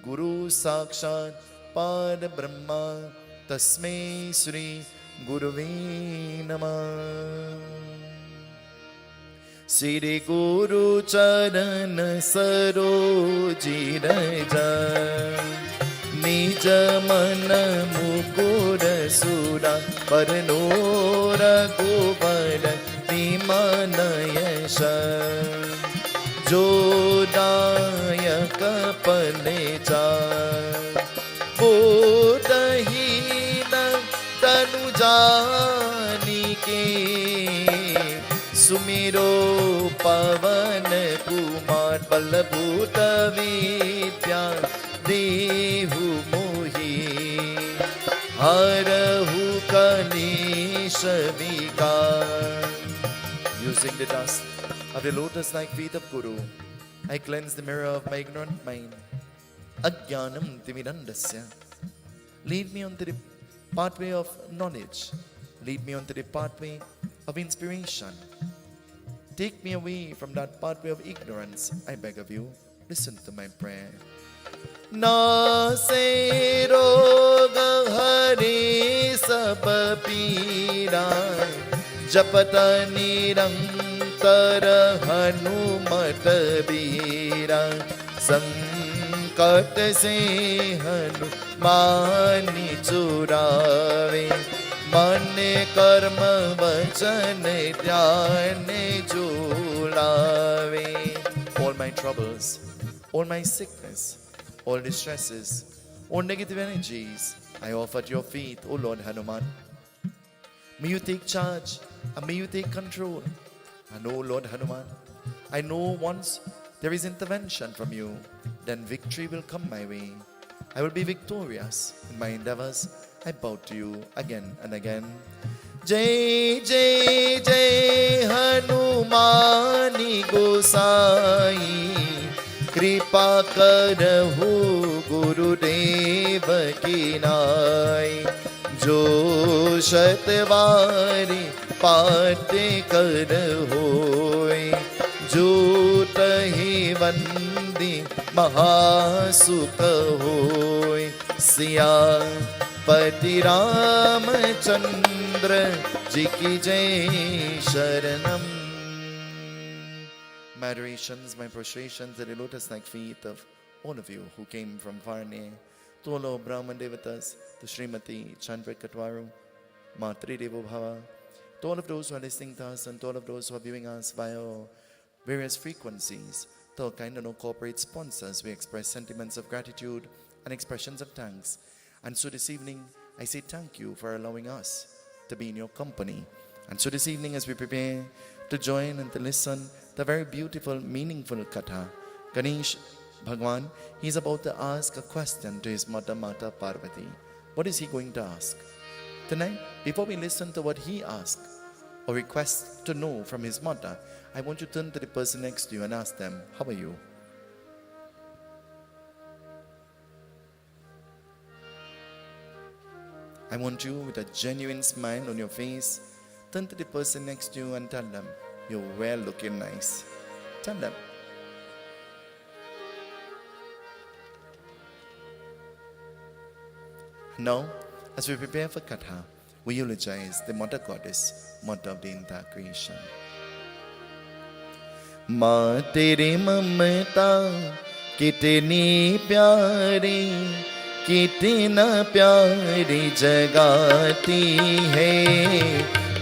Guru Sakshat Pada Brahma Tasmai Sri Guruve Namah. Sri Guru Charana Saroji Raja Nij Mana Mukura Sura Parnora Govara Nimanayasha Jodaya Kapalecha Bodahina Tanujanike Sumiro Pavan Kumar Balabhuta Vidya Dehu Mohi Harahu Ganesh Vikar. Using the dust of the lotus-like feet of Guru, I cleanse the mirror of my ignorant mind. Ajnanam Timidandasya. Lead me onto the pathway of knowledge. Lead me onto the pathway of inspiration. Take me away from that pathway of ignorance, I beg of you. Listen to my prayer. Nase roga hari sab pira, japata nirantara hanumat bira, sankat se hanumani churave, mane karma vachane dhyane julave. All my troubles, all my sickness, all distresses, all negative energies, I offer at your feet, O Lord Hanuman. May you take charge and may you take control. And O Lord Hanuman, I know once there is intervention from you, then victory will come my way. I will be victorious in my endeavors. I bow to you again and again. Jai Jai Jai Hanumani Gosai, Kripa Karahu Gurudev ki nai, Jo Shatvari Pate Kar hoy, Jo Tahi Vandi Mahasukha hoy, Siya Pati Ramachandra Ji ki Jai Sharanam. My adorations, my prostrations at the lotus-like feet of all of you who came from far and near, to all our Brahman Devatas, to Srimati Chandra Katwaru, Matri Devo Bhava, to all of those who are listening to us and to all of those who are viewing us via various frequencies, to our kind and corporate sponsors, we express sentiments of gratitude and expressions of thanks. And so this evening, I say thank you for allowing us to be in your company. And so this evening, as we prepare to join and to listen to a very beautiful, meaningful katha, Ganesh Bhagwan, he's about to ask a question to his mother, Mata Parvati. What is he going to ask? Tonight, before we listen to what he asked or requests to know from his mother, I want you to turn to the person next to you and ask them, how are you? I want you, with a genuine smile on your face, turn to the person next to you and tell them, you're well looking nice. Tell them. Now, as we prepare for Katha, we eulogize the Mother Goddess, Mother of the entire creation. माँ तेरी ममता कितनी प्यारी, कितना प्यारी जगाती है,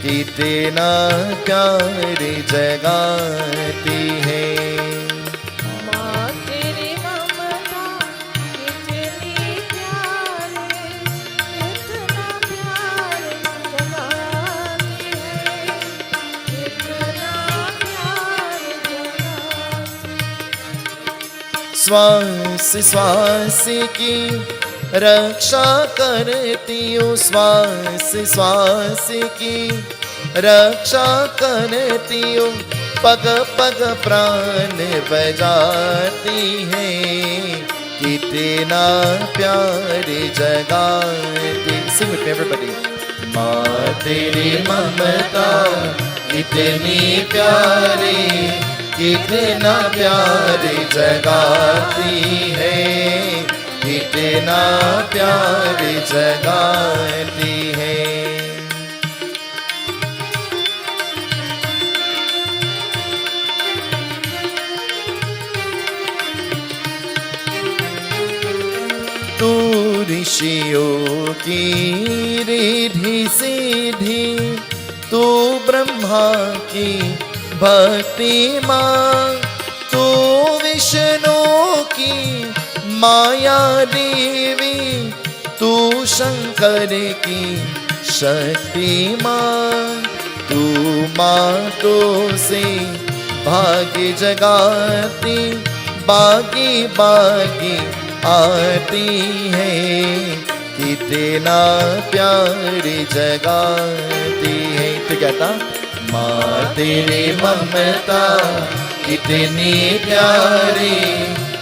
कितना प्यारी जगाती है। माँ तेरी ममता कितनी प्यारी, कितना प्यार जगाती है, कितना प्यार जगाती है। श्वास श्वास की रक्षा करती हूँ, श्वास श्वास की रक्षा करती हूँ, पग पग प्राण बजाती है, कितना प्यार जगाती। Sing with me everybody. माँ तेरी ममता कितनी प्यारी, कितना प्यार जगाती है, कितना प्यार जगाती है। तू ऋषियों की रिद्धि सिद्धि, तू ब्रह्मा की भक्ति माँ, तू विष्णु की माया देवी, तू शंकर की शक्ति माँ, तू मातों से भाग्य जगाती, बागी बागी आती है, कितना प्यार जगाती है। तो कहता माँ तेरी ममता कितनी प्यारी,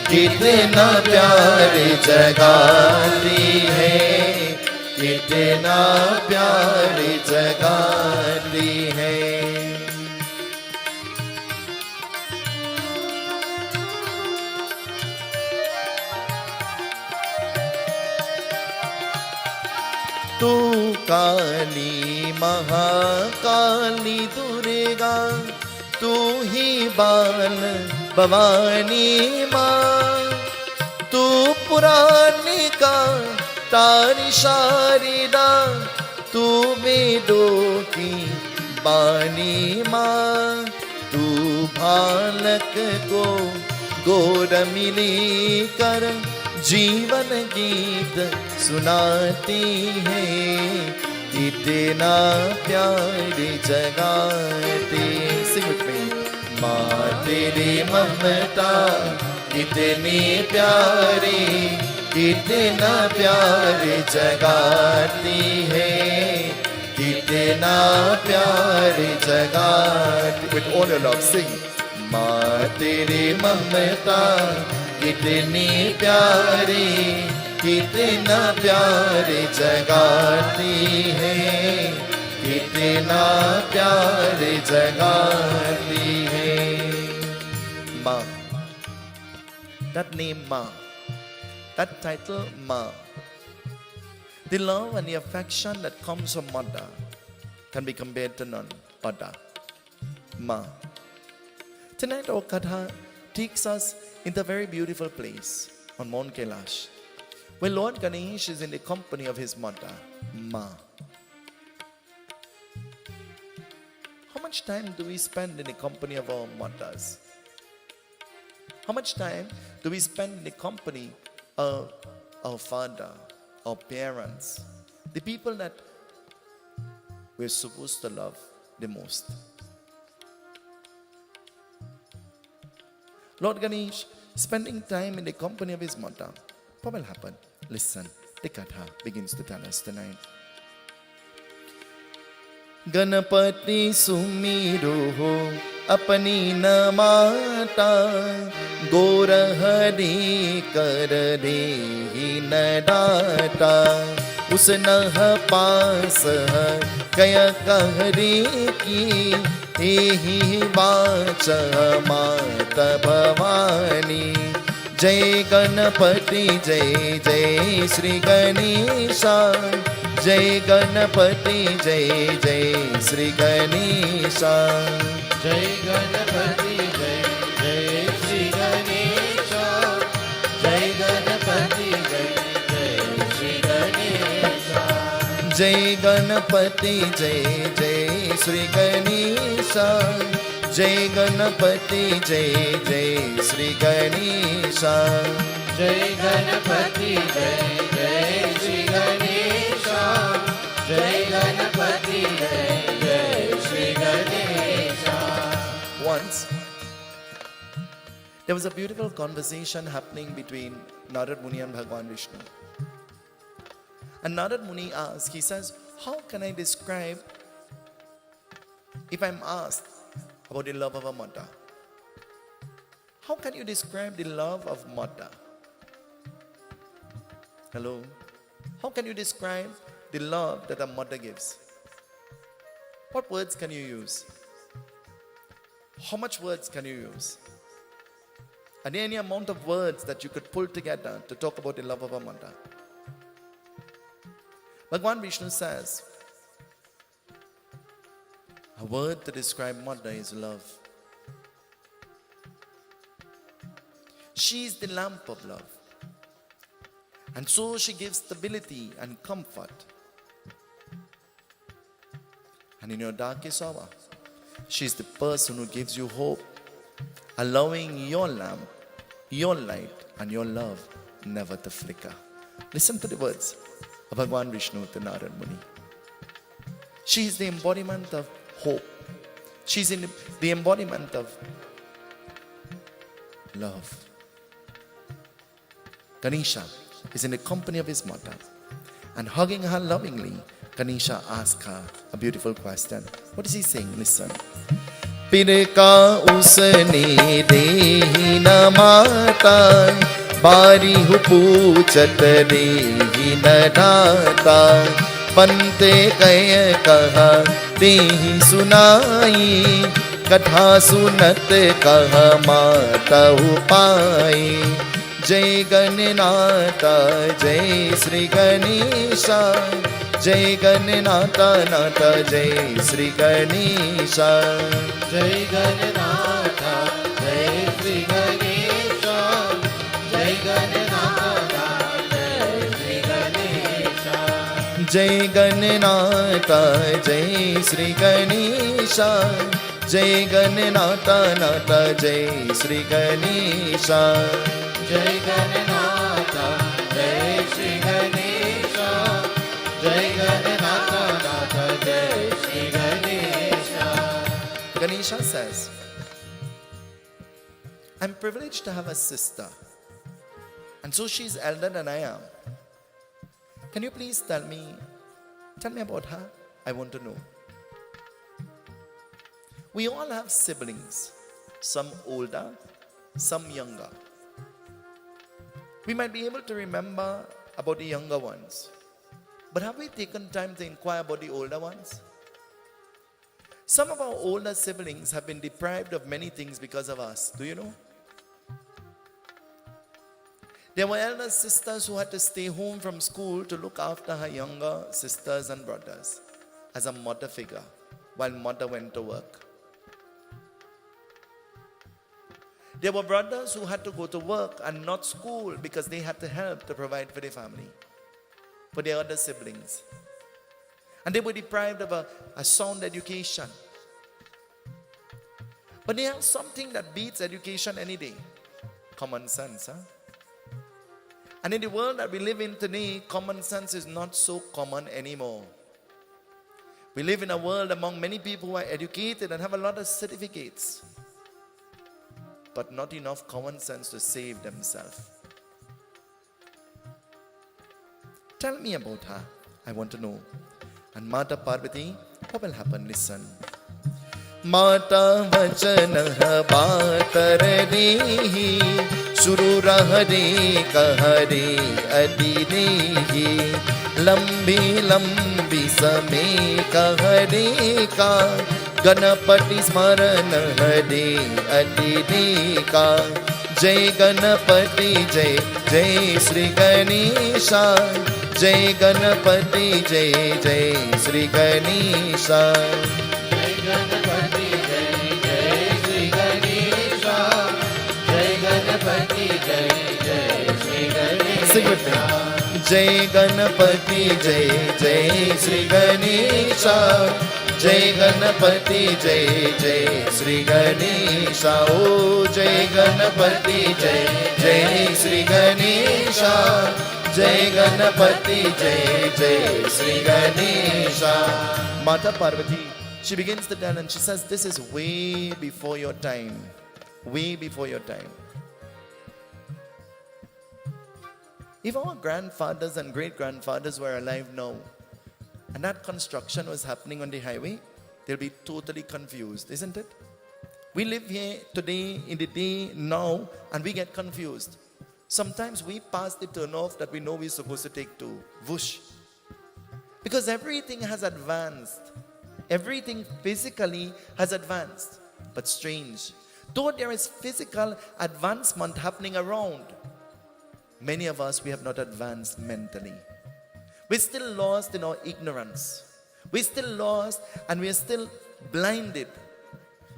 कितना प्यार जगाती है, कितना प्यार जगाती है। तू काली महाकाली दुर्गा, तू ही बाल भवानी माँ, तू पुरानी का तारी शारदा, तू वेदों की बानी माँ, तू बालक को गोद मिली कर जीवन गीत सुनाती है, कितना प्यार जगाती। सिंग विथ मी। माँ तेरी ममता कितनी प्यारी, कितना प्यार जगाती है, कितना प्यार जगाती। With all your love, sing. माँ तेरी ममता कितनी प्यारी, कितना प्यार जगाती है, कितना प्यार जगाती है। माँ, that name Ma, that title Ma, the love and the affection that comes from mother can be compared to none other. Ma. Tonight our Katha takes us in the very beautiful place on Mount Kailash, where Lord Ganesh is in the company of his mother, Ma. How much time do we spend in the company of our mothers? How much time do we spend in the company of our father, our parents, the people that we're supposed to love the most? Lord Ganesh spending time in the company of his mother. What will happen? Listen, the Katha begins to tell us tonight. Ganpati सुमीरो हो अपनी न माता, गोर हरि कर दे ही न दाता, उस नह पास कय कहरे की, ही वाच माता भवानी। जय गणपति जय जय श्री गणेशा, जय गणपति जय जय श्री गणेशा। जय गणपति जय जय श्री गणेशा, जय गणपति जय जय श्री गणेशा। जय गणपति जय जय श्री गणेशा, जय गणपति जय जय श्री गणेशा। जय गणपति जय जय श्री गणेशा, जय गणपति जय जय Shri Ganesha. Once, there was a beautiful conversation happening between Narad Muni and Bhagwan Vishnu. And Narad Muni asked, he says, how can I describe, if I'm asked about the love of a mother, how can you describe the love of mother? Hello? How can you describe the love that a mother gives? What words can you use? How much words can you use? Are there any amount of words that you could pull together to talk about the love of a mother? Bhagwan Vishnu says, a word to describe mother is love. She is the lamp of love. And so she gives stability and comfort. And in your darkest hour, she is the person who gives you hope, allowing your lamp, your light, and your love never to flicker. Listen to the words of Bhagwan Vishnu to Narad Muni. She is the embodiment of hope. She is in the embodiment of love. Ganesha is in the company of his mother. And hugging her lovingly, Ganesha asked her a beautiful question. What is he saying? Listen. Pirka usne dehi na mata, bari hu puchat dehi na data, bante kaya kaha dehi sunai, katha sunat kaha mata upai. Jai Ganenata, Jai Sri Ganesha, Jai Ganenata, Nata, Jai Sri Ganesha. Jai Ganenatha, Jai Sri Ganesha, Jai Ganenatha, Jai Sri Ganesha. Jai Ganenata, Jai Sri Ganesha, Jai Ganenata, Nata, Jai Sri Ganesha. Jai Ganenatha, Jai Sri Ganesha, Jai Ganenatha, Nata, Jai Sri Ganesha. Ganesha says, I'm privileged to have a sister, and so she's elder than I am. Can you please tell me about her? I want to know. We all have siblings, some older, some younger. We might be able to remember about the younger ones, but have we taken time to inquire about the older ones? Some of our older siblings have been deprived of many things because of us. Do you know? There were elder sisters who had to stay home from school to look after her younger sisters and brothers as a mother figure while mother went to work. There were brothers who had to go to work and not school because they had to help to provide for their family, for their other siblings. And they were deprived of a sound education. But there's something that beats education any day. Common sense, huh? And in the world that we live in today, common sense is not so common anymore. We live in a world among many people who are educated and have a lot of certificates, but not enough common sense to save themselves. Tell me about her. I want to know. And Mata Parvati, what will happen? Listen. Mata vachanah baatar dehi, suru rahare kahare adi dehi, lambi lambi same kahare ka, ganapati smaran hare adi dehi ka. Jai Ganapati Jai, Jai Sri Ganesha, Jai Ganapati Jai, Jai Sri Ganesha. Jai Ganapati Jai, Jai Sri Ganesha, Jai Ganapati Jai, Jai Sri Ganesha. Sing with me. Jai Ganapati Jai, Jai Sri Ganesha, Jai Ganapati Jai, Jai Sri Ganesha. Oh, Jai Ganapati Jai, Jai Sri Ganesha, Jai Ganapati Jai, Jai Sri Ganesha. Mata Parvati, she begins to tell and she says, this is way before your time. Way before your time. If our grandfathers and great-grandfathers were alive now, and that construction was happening on the highway, they'll be totally confused, isn't it? We live here today, in the day, now, and we get confused. Sometimes we pass the turnoff that we know we're supposed to take to. Whoosh. Because everything has advanced. Everything physically has advanced. But strange, though there is physical advancement happening around, many of us, we have not advanced mentally. We're still lost in our ignorance. We're still lost and we're still blinded.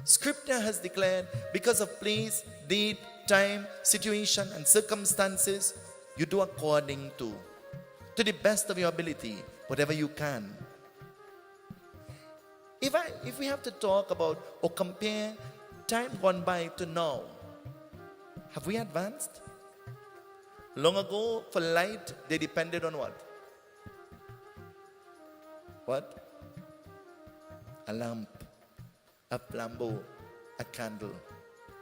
Scripture has declared, because of place, date, time, situation, and circumstances, you do according to the best of your ability, whatever you can. If we have to talk about or compare time gone by to now, have we advanced? Long ago, for light, they depended on what? What? A lamp, a flambeau, a candle,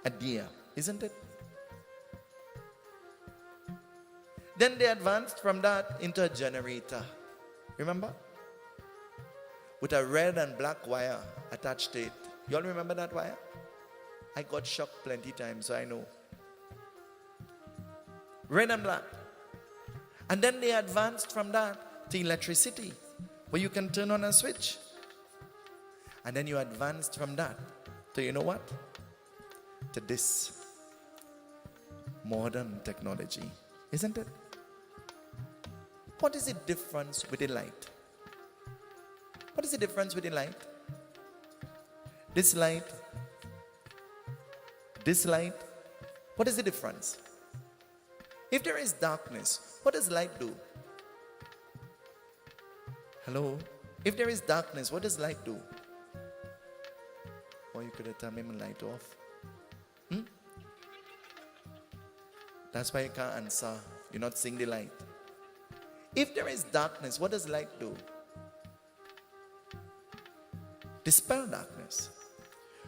a deer, isn't it? Then they advanced from that into a generator. Remember? With a red and black wire attached to it. You all remember that wire? I got shocked plenty times, so I know. Red and black. And then they advanced from that to electricity, where you can turn on a switch. And then you advanced from that to, you know what? To this modern technology. Isn't it? What is the difference with the light? What is the difference with the light? This light, what is the difference? If there is darkness, what does light do? Hello? If there is darkness, what does light do? Or you could have turned my light off. That's why you can't answer. You're not seeing the light. If there is darkness, what does light do? Dispel darkness.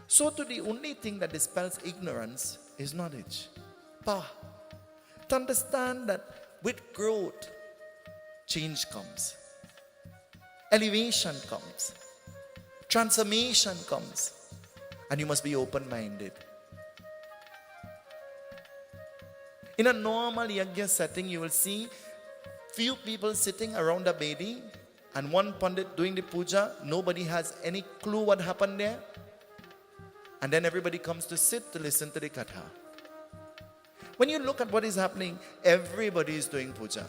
So to the only thing that dispels ignorance is knowledge. Power. To understand that with growth, change comes. Elevation comes. Transformation comes. And you must be open-minded. In a normal yajna setting, you will see few people sitting around a bedi and one Pundit doing the puja. Nobody has any clue what happened there. And then everybody comes to sit to listen to the katha. When you look at what is happening, everybody is doing puja.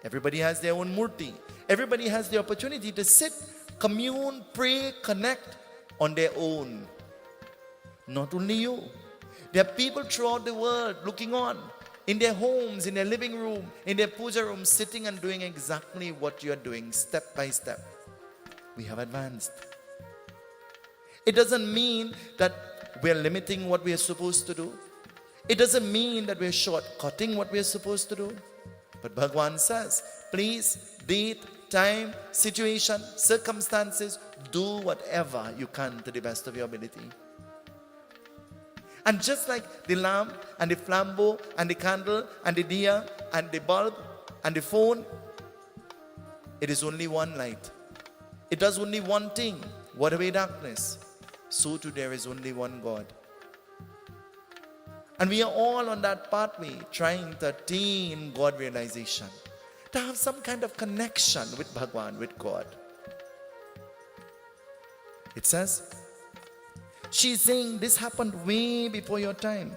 Everybody has their own murti. Everybody has the opportunity to sit, commune, pray, connect on their own. Not only you. There are people throughout the world looking on. In their homes, in their living room, in their puja room, sitting and doing exactly what you are doing, step by step. We have advanced. It doesn't mean that we are limiting what we are supposed to do. It doesn't mean that we are shortcutting what we are supposed to do. But Bhagwan says, please, date, time, situation, circumstances, do whatever you can to the best of your ability. And just like the lamp and the flambeau and the candle and the diya and the bulb and the phone, it is only one light. It does only one thing, ward away darkness. So too there is only one God. And we are all on that pathway trying to attain God realization. To have some kind of connection with Bhagwan, with God. It says, she's saying this happened way before your time.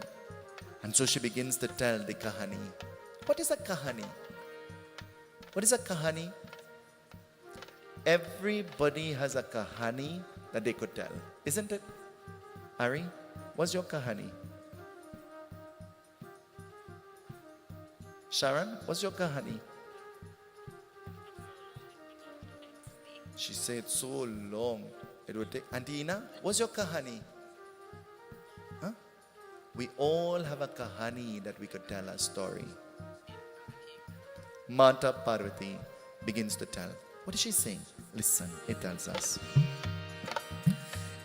And so she begins to tell the kahani. What is a kahani? What is a kahani? Everybody has a kahani that they could tell. Isn't it? Ari, what's your kahani? Sharon, what's your kahani? She said so long. It would take. Auntie Ina, what's your kahani? Huh? We all have a kahani that we could tell a story. Mata Parvati begins to tell. What is she saying? Listen, it tells us.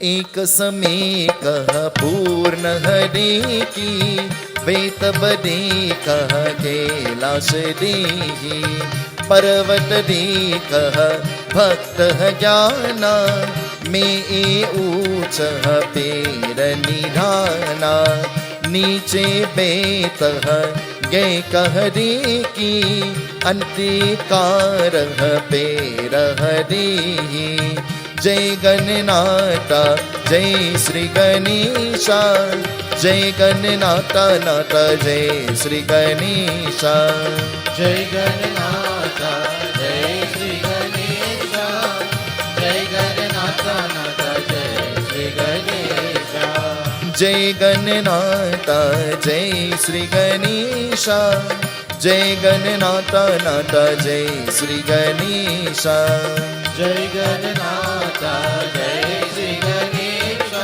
एक समय कह पूर्ण हरि की वेत बदे कह कैलाश देहि पर्वत दे कह भक्त ज्ञाना में ऊंच पेर निधाना नीचे बेत गे कह दे की अंतिकार पेर दे जय गणनाथा जय श्री गणेशा जय गणनाथा नाथा जय श्री गणेशा जय गणनाथा जय श्री गणेशा जय गणनाथा नाथा जय श्री गणेशा जय गणनाथा जय श्री गणेशा जय गणनाथा नाथा जय श्री गणेशा जय गणनाथा जय श्री गणेशा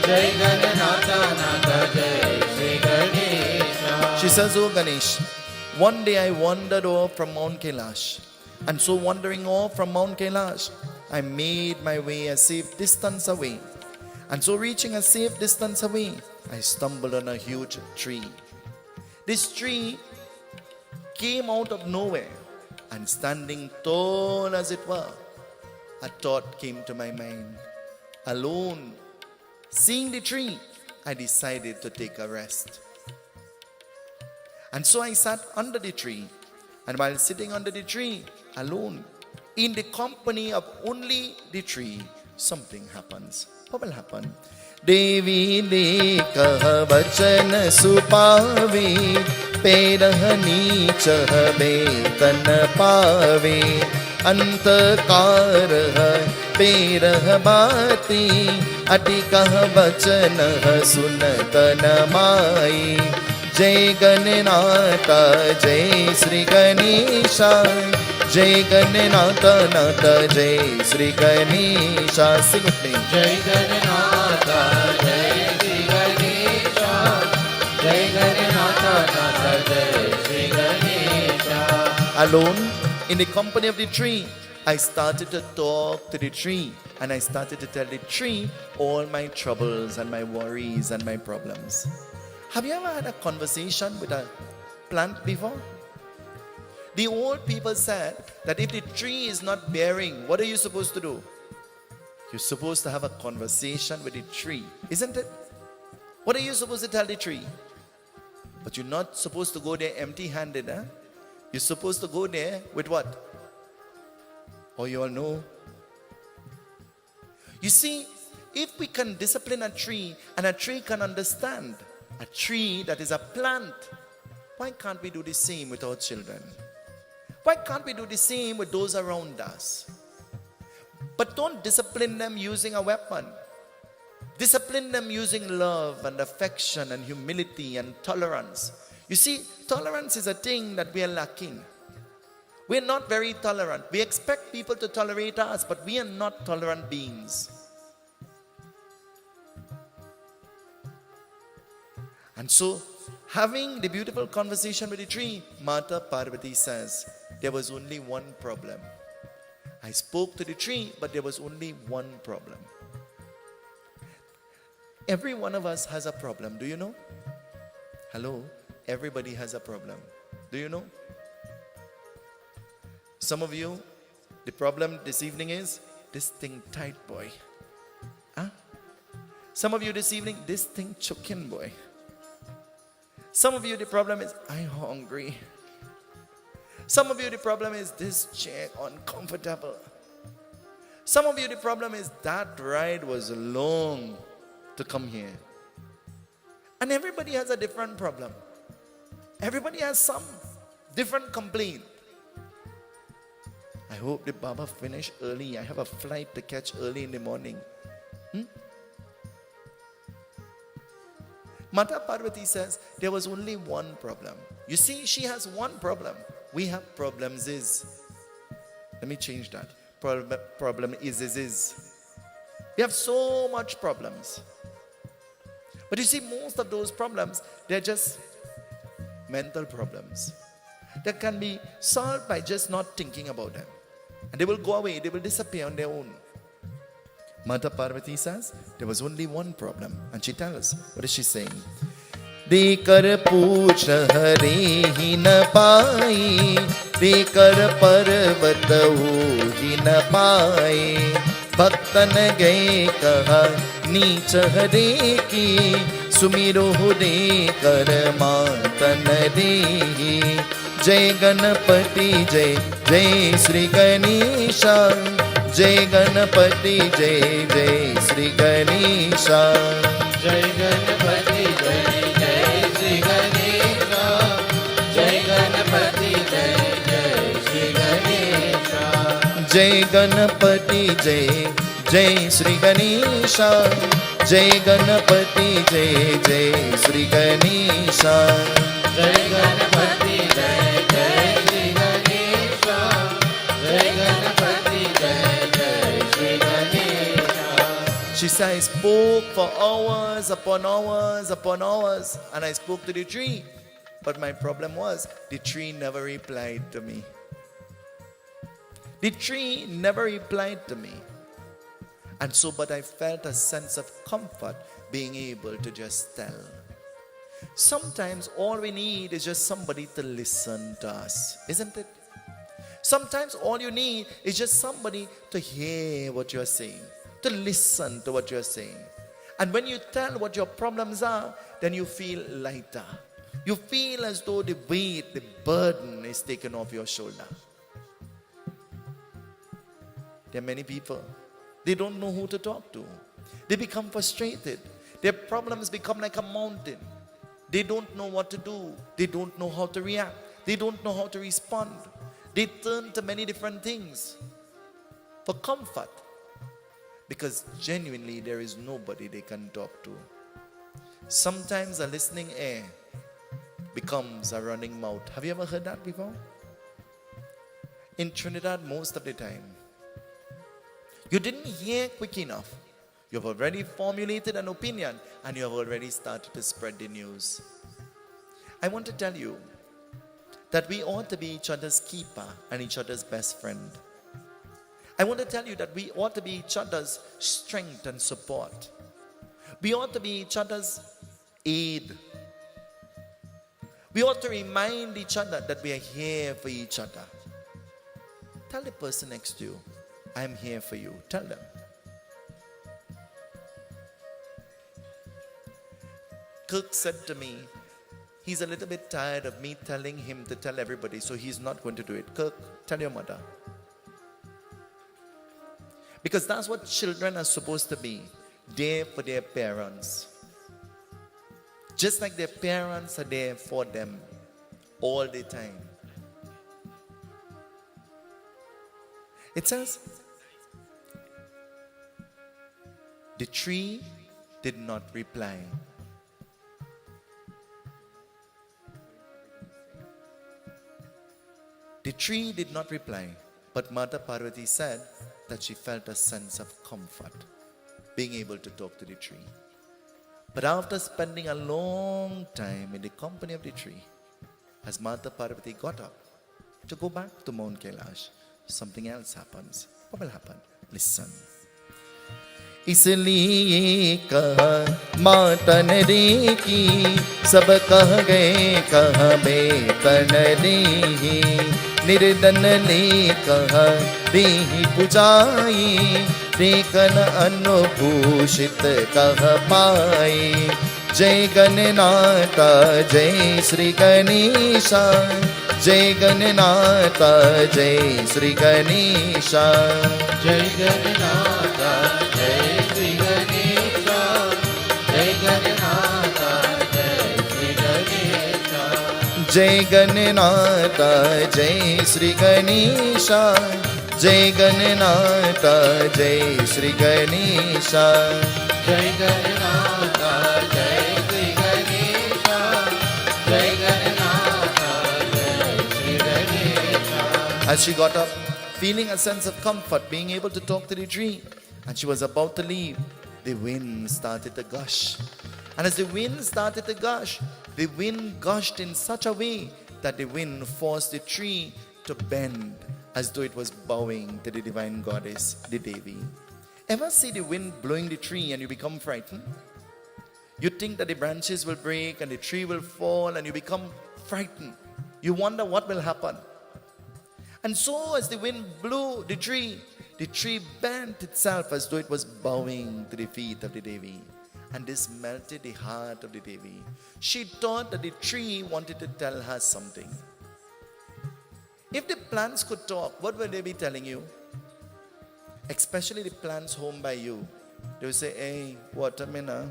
जय गणनाथा नाथा जय Shri Ganesha. She says, "Oh Ganesh, one day I wandered off from Mount Kailash, and so wandering off from Mount Kailash, I made my way a safe distance away. And so reaching a safe distance away, I stumbled on a huge tree. This tree came out of nowhere. And standing tall as it were, a thought came to my mind. Alone, seeing the tree, I decided to take a rest. And so I sat under the tree. And while sitting under the tree, alone, in the company of only the tree, something happens. What will happen? Devi dekah vachan supave, perah neechah betan pave, antakarah perah bati, atikah vachanah sunatan mai. Jai Ganenata, Jai Sri Ganesha, Jai Ganenata, Nata, Jai Sri Ganesha. Sing with me. Jai Ganenata, Jai Sri Ganesha, Jai Ganenata, Nata, Jai Sri Ganesha. Alone, in the company of the tree, I started to talk to the tree, and I started to tell the tree all my troubles and my worries and my problems. Have you ever had a conversation with a plant before? The old people said that if the tree is not bearing, what are you supposed to do? You're supposed to have a conversation with the tree, isn't it? What are you supposed to tell the tree? But you're not supposed to go there empty-handed, huh? You're supposed to go there with what? Oh, you all know. You see, if we can discipline a tree and a tree can understand, a tree that is a plant, why can't we do the same with our children? Why can't we do the same with those around us? But don't discipline them using a weapon. Discipline them using love and affection and humility and tolerance. You see, tolerance is a thing that we are lacking. We're not very tolerant. We expect people to tolerate us, but we are not tolerant beings. And so, having the beautiful conversation with the tree, Mata Parvati says, there was only one problem. I spoke to the tree, but there was only one problem. Every one of us has a problem. Do you know? Hello? Everybody has a problem. Do you know? Some of you, the problem this evening is, this thing tight, boy. Huh? Some of you this evening, this thing choking, boy. Some of you, the problem is, I'm hungry. Some of you, the problem is, this chair uncomfortable. Some of you, the problem is, that ride was long to come here. And everybody has a different problem. Everybody has some different complaint. I hope the Baba finish early. I have a flight to catch early in the morning. Mata Parvati says there was only one problem. You see, she has one problem. We have problems is. Let me change that. Problem is. We have so much problems. But you see, most of those problems, they're just mental problems that can be solved by just not thinking about them. And they will go away, they will disappear on their own. Mata Parvati says, there was only one problem. And she tells, what is she saying? Dekar pooch hare hi na pai, dekar parvat ho hi na pai, bhaktan gaye kaha नीच हरे की सुमिरो दे कर मातन दे जय गणपति जय जय श्री गणेशा जय गणपति जय जय श्री गणेशा जय गणपति जय जय श्री गणेशा जय गणपति जय जय श्री गणेशा जय गणपति जय जय श्री गणेशा जय गणपति जय जय श्री गणेशा जय गणपति जय जय श्री गणेशा जय गणपति जय जय Shri Ganesha. She said, I spoke for hours upon hours upon hours, and I spoke to the tree, but my problem was the tree never replied to me. The tree never replied to me. And so, but I felt a sense of comfort being able to just tell. Sometimes all we need is just somebody to listen to us, isn't it? Sometimes all you need is just somebody to hear what you're saying, to listen to what you're saying. And when you tell what your problems are, then you feel lighter. You feel as though the weight, the burden is taken off your shoulder. There are many people, they don't know who to talk to. They become frustrated. Their problems become like a mountain. They don't know what to do. They don't know how to react. They don't know how to respond. They turn to many different things for comfort, because genuinely there is nobody they can talk to. Sometimes a listening ear becomes a running mouth. Have you ever heard that before? In Trinidad, most of the time, you didn't hear quick enough. You have already formulated an opinion and you have already started to spread the news. I want to tell you that we ought to be each other's keeper and each other's best friend. I want to tell you that we ought to be each other's strength and support. We ought to be each other's aid. We ought to remind each other that we are here for each other. Tell the person next to you, I am here for you. Tell them. Kirk said to me, he's a little bit tired of me telling him to tell everybody, so he's not going to do it. Kirk, tell your mother. Because that's what children are supposed to be, there for their parents. Just like their parents are there for them all the time. It says, the tree did not reply. The tree did not reply, but Mata Parvati said that she felt a sense of comfort being able to talk to the tree. But after spending a long time in the company of the tree, as Mata Parvati got up to go back to Mount Kailash, something else happens. What will happen? Listen. इसलिए कहा माता नदी की सब कह गए कहा बेतन दी निर्दन ले कहा देहि पुजाई देखन अनुभूषित कह पाए जय गणनाथा जय श्री गणेशा जय गणनाथा जय श्री गणेशा जय गणनाथा जय श्री गणेशा जय गणनाथा जय श्री गणेशा जय गणनाथा जय श्री गणेशा जय गणनाथा जय श्री गणेशा जय गणनाथा जय श्री गणेशा जय गणनाथा जय Shri Ganesha. As she got up, feeling a sense of comfort, being able to talk to the tree, and she was about to leave, the wind started to gush. And as the wind started to gush, the wind gushed in such a way that the wind forced the tree to bend as though it was bowing to the divine goddess, the Devi. Ever see the wind blowing the tree and you become frightened? You think that the branches will break and the tree will fall and you become frightened. You wonder what will happen. And so as the wind blew the tree bent itself as though it was bowing to the feet of the Devi. And this melted the heart of the Devi. She thought that the tree wanted to tell her something. If the plants could talk, what would they be telling you? Especially the plants home by you. They will say, hey, water me now.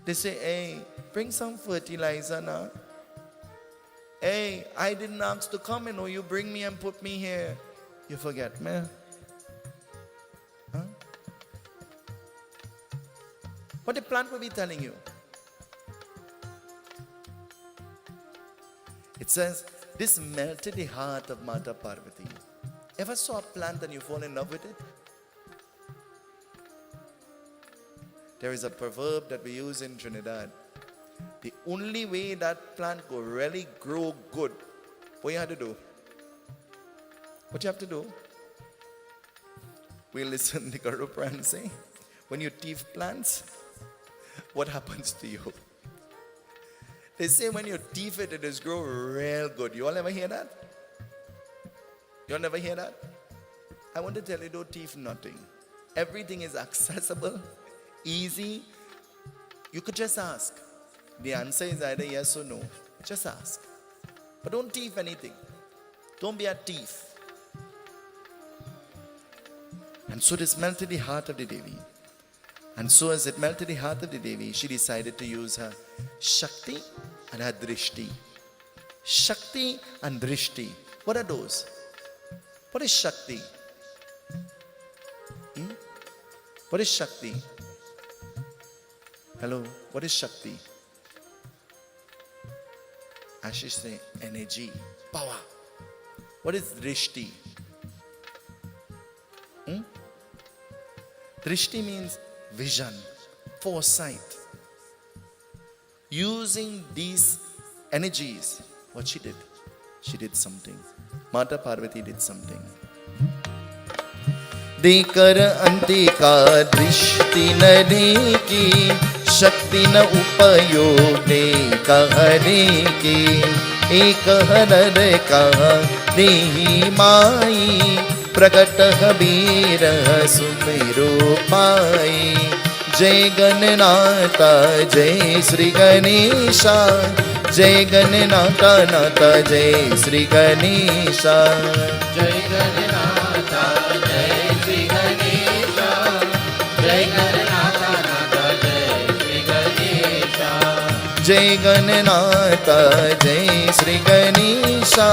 They say, hey, bring some fertilizer now. Hey, I didn't ask to come, you know, you bring me and put me here. You forget me? Huh? What the plant will be telling you? It says, this melted the heart of Mata Parvati. Ever saw a plant and you fall in love with it? There is a proverb that we use in Trinidad. The only way that plant will really grow good, what you have to do? What you have to do? We listen to Curepe and say, when you teeth plants, what happens to you? They say when you teeth it, it is grow real good. You all ever hear that? You'll never hear that? I want to tell you, don't thief nothing. Everything is accessible, easy. You could just ask. The answer is either yes or no. Just ask. But don't thief anything. Don't be a thief. And so this melted the heart of the Devi. And so as it melted the heart of the Devi, she decided to use her Shakti and her Drishti. Shakti and Drishti. What are those? What is Shakti? What is Shakti? Hello, what is Shakti? I should say energy, power. What is Drishti? Drishti means vision, foresight. Using these energies, what she did? She did something. Mata Parvati did something. देकर अंतिका दृष्टि न की शक्ति न उपयोग ने कहने की एक हरर का देही माई प्रकट वीर सुमेरु पाई जय गणनाथा जय श्री गणेशा जय गणनाथा नाथा जय श्री गणेशा जय गणनाथा जय श्री गणेशा जय गणनाथा नाथा जय श्री गणेशा जय गणनाथा जय श्री गणेशा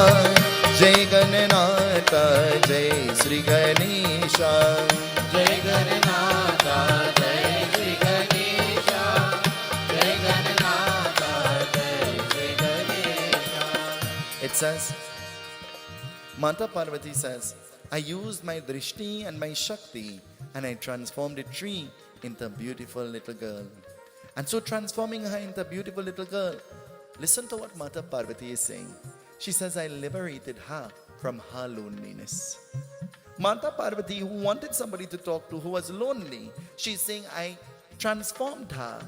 जय गणनाथा जय श्री गणेशा जय गणनाथा जय श्री गणेशा जय गणनाथा जय Shri Ganesha. It says, Mata Parvati says, I used my drishti and my shakti and I transformed a tree into a beautiful little girl. And so transforming her into a beautiful little girl, listen to what Mata Parvati is saying. She says, I liberated her from her loneliness. Mata Parvati, who wanted somebody to talk to, who was lonely, she's saying, I transformed her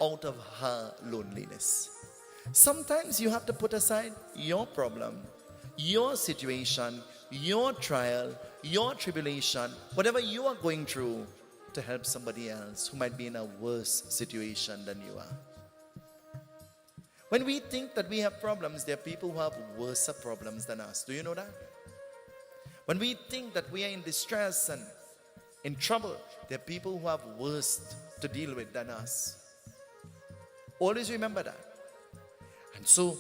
out of her loneliness. Sometimes you have to put aside your problem, your situation, your trial, your tribulation, whatever you are going through, to help somebody else who might be in a worse situation than you are. When we think that we have problems, there are people who have worse problems than us. Do you know that? When we think that we are in distress and in trouble, there are people who have worse to deal with than us. Always remember that. And so,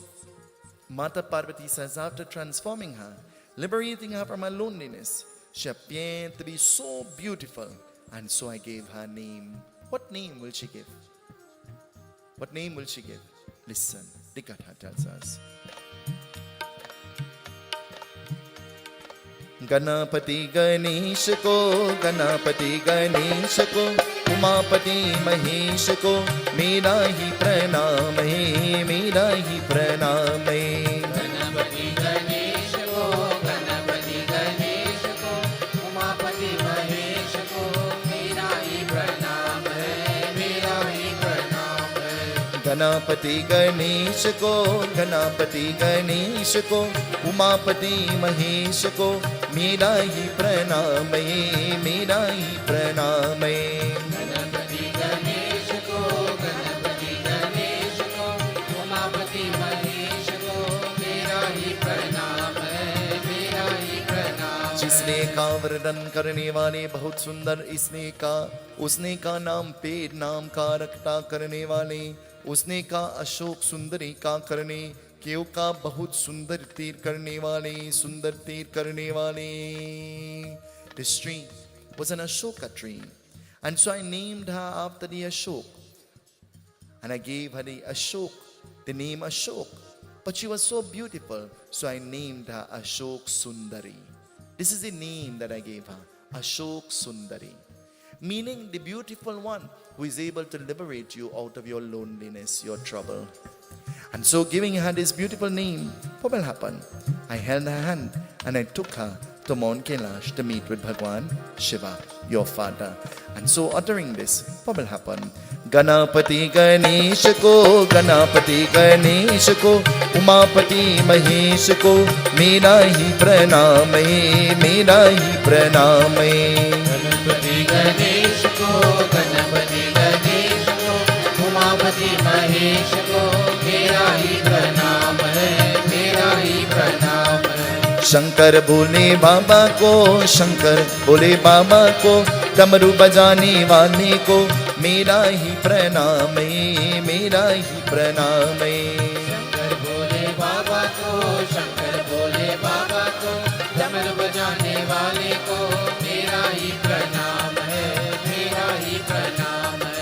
Mata Parvati says, after transforming her, liberating her from her loneliness, she appeared to be so beautiful. And so I gave her name. What name will she give? What name will she give? Listen, the Gatha tells us. Ganpati Ganesh को गणपति गणेश को उमापति महेश को मेरा ही प्रणाम है मेरा ही प्रणाम है गणपति गणेश को उमापति महेश को मेरा ही प्रणाम है मेरा ही प्रणाम है गणपति गणेश को उमापति महेश को मेरा ही प्रणाम है मेरा ही प्रणाम है गणपति गणेश को उमापति महेश को मेरा ही प्रणाम है मेरा ही प्रणाम. जिसने का वर्णन करने वाले बहुत सुंदर इसने का उसने का नाम पेड़ नाम का रखता करने वाले उसने का अशोक सुंदरी का करने केव का बहुत सुंदर तीर करने वाले. This tree was an Ashoka tree, and so I named her after the Ashok, and I gave her the Ashok, the name Ashok. But she was so beautiful, so I named her Ashok Sundari. This is the name that I gave her, Ashok Sundari, meaning the beautiful one who is able to liberate you out of your loneliness, your trouble. And so giving her this beautiful name, what will happen? I held her hand and I took her to Mount Kailash to meet with Bhagwan Shiva, your father. And so uttering this, what will happen? Ganapati Ganesh ko, Ganapati Ganesh ko, Umapati Mahesh ko, mera hi pranam hai, mera hi pranam hai. Ganpati Ganesh को, गणपति गणेश को, उमापति महेश को, मेरा ही प्रणाम है, मेरा ही प्रणाम है। शंकर भोले बाबा को, शंकर भोले बाबा को, डमरू बजाने वाले को, मेरा ही प्रणाम है, मेरा ही प्रणाम है। शंकर भोले बाबा को, शंकर भोले बाबा को, डमरू बजाने वाले को, मेरा ही प्रणाम है, मेरा ही प्रणाम है।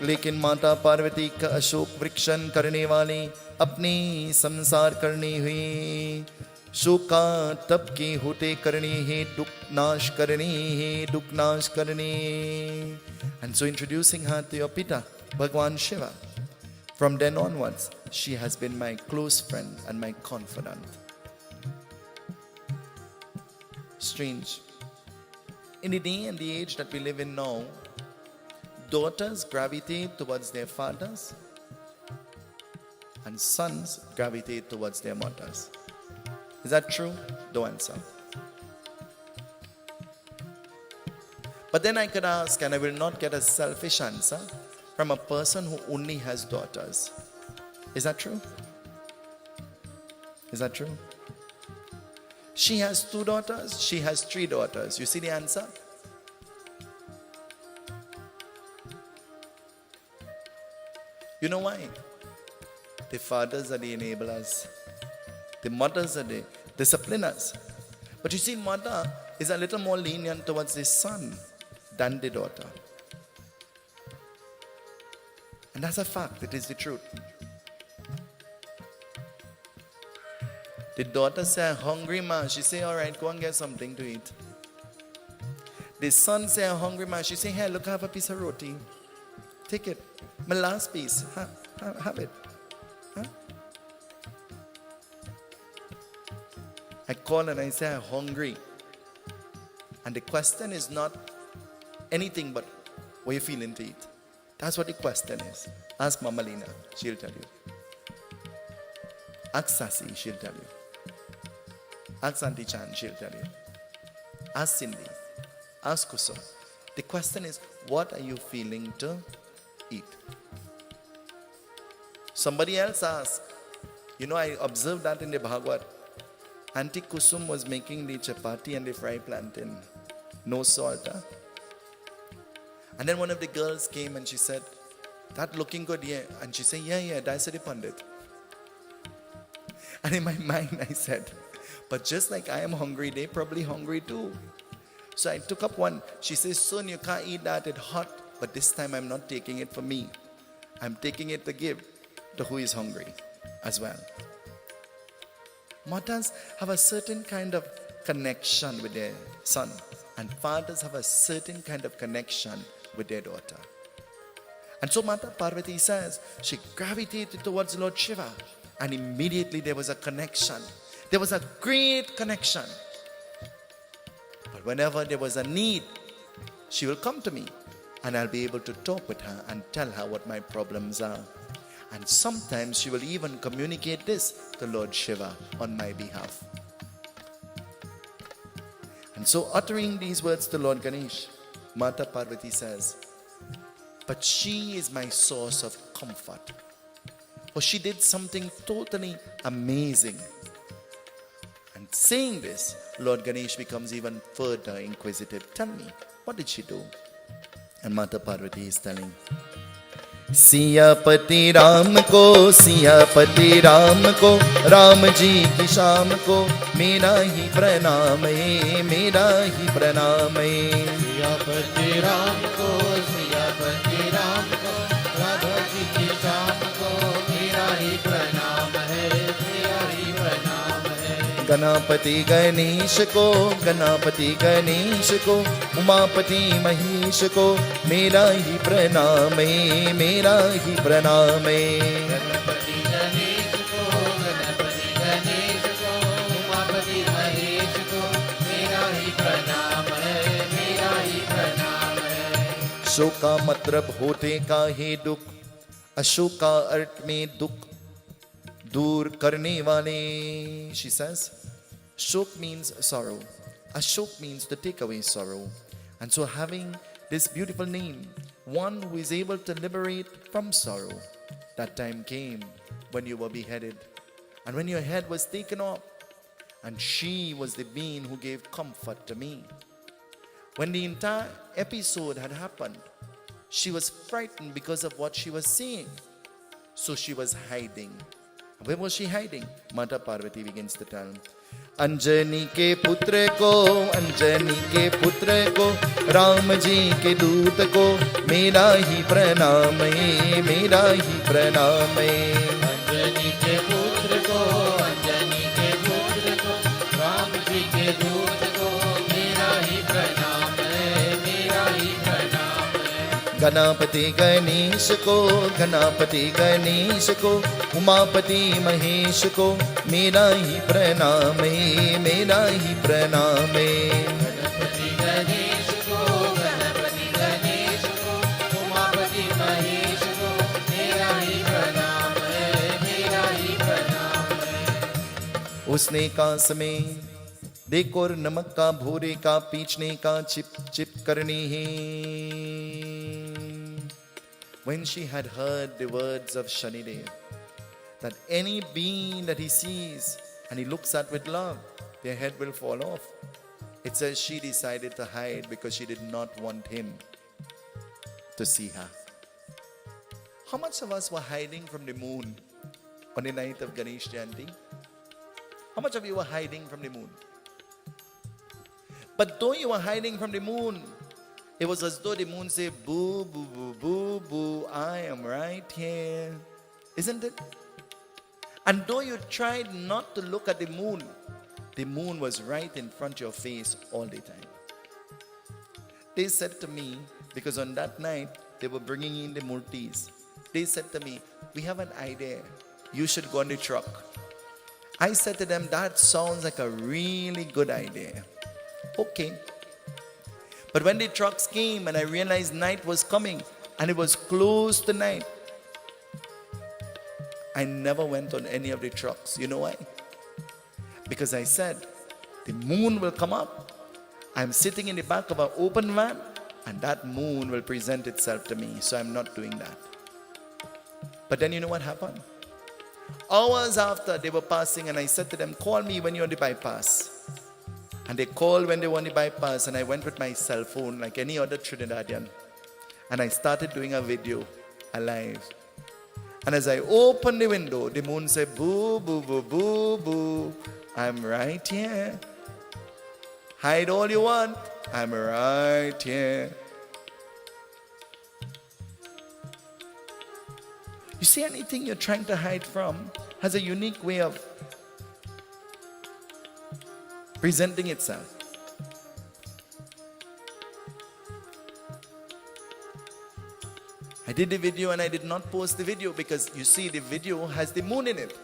लेकिन माता पार्वती का अशोक वृक्षन करने वाले अपने संसार करने हुए शोका तप के होते करने हैं, दुख नाश करने हैं, दुख नाश करने. And so introducing her to your Pita, Bhagwan Shiva. From then onwards, she has been my close friend and my confidant. Strange. In the day and the age that we live in now, daughters gravitate towards their fathers and sons gravitate towards their mothers. Is that true? Don't answer. But then I could ask, and I will not get a selfish answer from a person who only has daughters. Is that true? Is that true? She has 2 daughters, she has 3 daughters. You see the answer? You know why? The fathers are the enablers. The mothers are the discipliners. But you see, mother is a little more lenient towards the son than the daughter. And that's a fact, it is the truth. The daughter say, "I'm hungry, ma." She say, "All right, go and get something to eat." The son say, "I'm hungry, ma." She say, "Hey, look, I have a piece of roti. Take it. My last piece. Have it." Huh? I call and I say, "I'm hungry." And the question is not anything but what you feeling to eat. That's what the question is. Ask Mama Lina, she'll tell you. Ask Sasi, she'll tell you. Ask Auntie Chan, she'll tell you. Ask Cindy. Ask Kuso. The question is, what are you feeling to eat? Somebody else asked, I observed that in the Bhagavad. Auntie Kusum was making the chapati and the fried plantain. No salt, huh? And then one of the girls came and she said, "That looking good, yeah." And she said, yeah, that's the Pundit. And in my mind I said, but just like I am hungry, they're probably hungry too. So I took up one. She says, "Son, you can't eat that, it's hot." But this time I'm not taking it for me. I'm taking it to give to who is hungry as well. Mothers have a certain kind of connection with their son, and fathers have a certain kind of connection with their daughter. And so Mata Parvati says she gravitated towards Lord Shiva, and immediately there was a connection. There was a great connection. But whenever there was a need, she will come to me, and I'll be able to talk with her and tell her what my problems are. And sometimes she will even communicate this to Lord Shiva on my behalf. And so uttering these words to Lord Ganesh, Mata Parvati says, "But she is my source of comfort." For she did something totally amazing. And saying this, Lord Ganesh becomes even further inquisitive. "Tell me, what did she do?" And Mata Parvati is telling, "Siyapati Ram को, सियापति राम को, राम जी की शाम को, मेरा ही प्रणाम है, मेरा ही प्रणाम है। सियापति राम को, सियापति राम को, राधा जी की शाम को, मेरा ही प्रणाम है, मेरा ही प्रणाम है। गणपति गणेश को, गणपति गणेश को, उमापति महेश को, मेरा ही प्रणाम है, मेरा ही प्रणाम है। गणपति गणेश को, गणपति गणेश को, उमापति महेश अशोका मतलब होते का हे दुख, अशोका अर्थ में दुख दूर करने वाले. She says, Shok means sorrow. Ashok means to take away sorrow. And so having this beautiful name, one who is able to liberate from sorrow, that time came when you were beheaded. And when your head was taken off, and she was the being who gave comfort to me. When the entire episode had happened, she was frightened because of what she was seeing. So she was hiding. Where was she hiding? Mata Parvati begins to tell. Anjani के पुत्र को, अंजनी के पुत्र को, राम जी के दूत को मेरा ही प्रणाम, मेरा ही प्रणाम. अंजनी के पुत्र को, अंजनी के पुत्र को, राम जी के दूत को मेरा ही प्रणाम है, मेरा ही प्रणाम है. गणपति गणेश को, गणपति गणेश को, उमापति महेश को मेरा ही प्रणाम, मेरा ही प्रणाम. गणपति गणेश को, गणपति गणेश को, उमापति महेश को मेरा ही प्रणाम है, मेरा ही प्रणाम है. उसने कांस में देखो और नमक का भोरे का पीछने का चिप चिप करने है. When she had heard the words of Shanidev, that any being that he sees and he looks at with love, their head will fall off. It says she decided to hide because she did not want him to see her. How much of us were hiding from the moon on the night of Ganesh Jayanti? How much of you were hiding from the moon? But though you were hiding from the moon, it was as though the moon said, boo, boo, boo, boo, boo, I am right here. Isn't it? And though you tried not to look at the moon was right in front of your face all the time. They said to me, because on that night, they were bringing in the murtis. They said to me, we have an idea. You should go on the truck. I said to them, that sounds like a really good idea. Okay. But when the trucks came and I realized night was coming and it was close to night, I never went on any of the trucks. You know why? Because I said, the moon will come up. I'm sitting in the back of an open van and that moon will present itself to me. So I'm not doing that. But then you know what happened? Hours after they were passing and I said to them, call me when you're on the bypass. And they called when they were on the bypass and I went with my cell phone like any other Trinidadian. And I started doing a video alive. And as I opened the window, the moon said, boo, boo, boo, boo, boo. I'm right here. Hide all you want. I'm right here. You see, anything you're trying to hide from has a unique way of presenting itself. I did the video and I did not post the video because you see the video has the moon in it.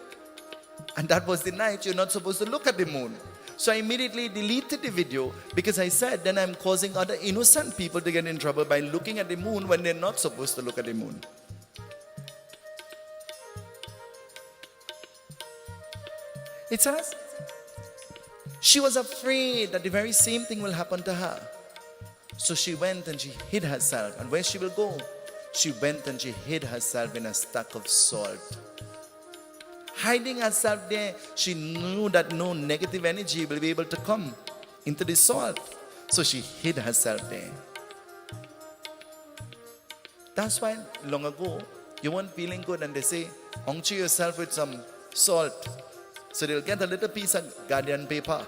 And that was the night you're not supposed to look at the moon. So I immediately deleted the video because I said then I'm causing other innocent people to get in trouble by looking at the moon when they're not supposed to look at the moon. It says, she was afraid that the very same thing will happen to her. So she went and she hid herself. And where she will go? She went and she hid herself in a stack of salt. Hiding herself there, she knew that no negative energy will be able to come into the salt. So she hid herself there. That's why long ago, you weren't feeling good and they say, puncture yourself with some salt. So they'll get a little piece of guardian paper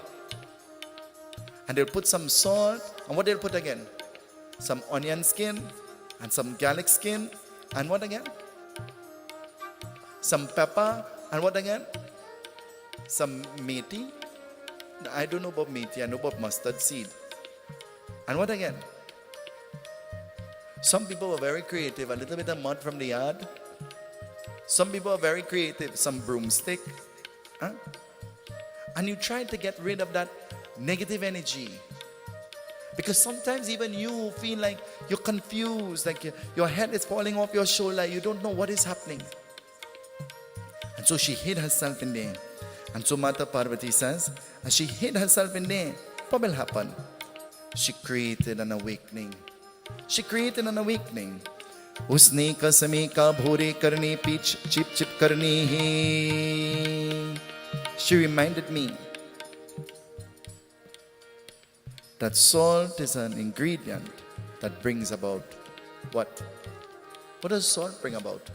and they'll put some salt, and what they'll put again? Some onion skin and some garlic skin, and what again? Some pepper, and what again? Some methi. I don't know about methi, I know about mustard seed. And what again? Some people were very creative, a little bit of mud from the yard. Some people are very creative, some broomstick. And you try to get rid of that negative energy. Because sometimes even you feel like you're confused, like your head is falling off your shoulder, you don't know what is happening. And so she hid herself in there. And so Mata Parvati says, as she hid herself in there, what will happen? She created an awakening. She created an awakening. Usne kasame ka bhore karne pich chip chip karne hai. She reminded me that salt is an ingredient that brings about what? What does salt bring about?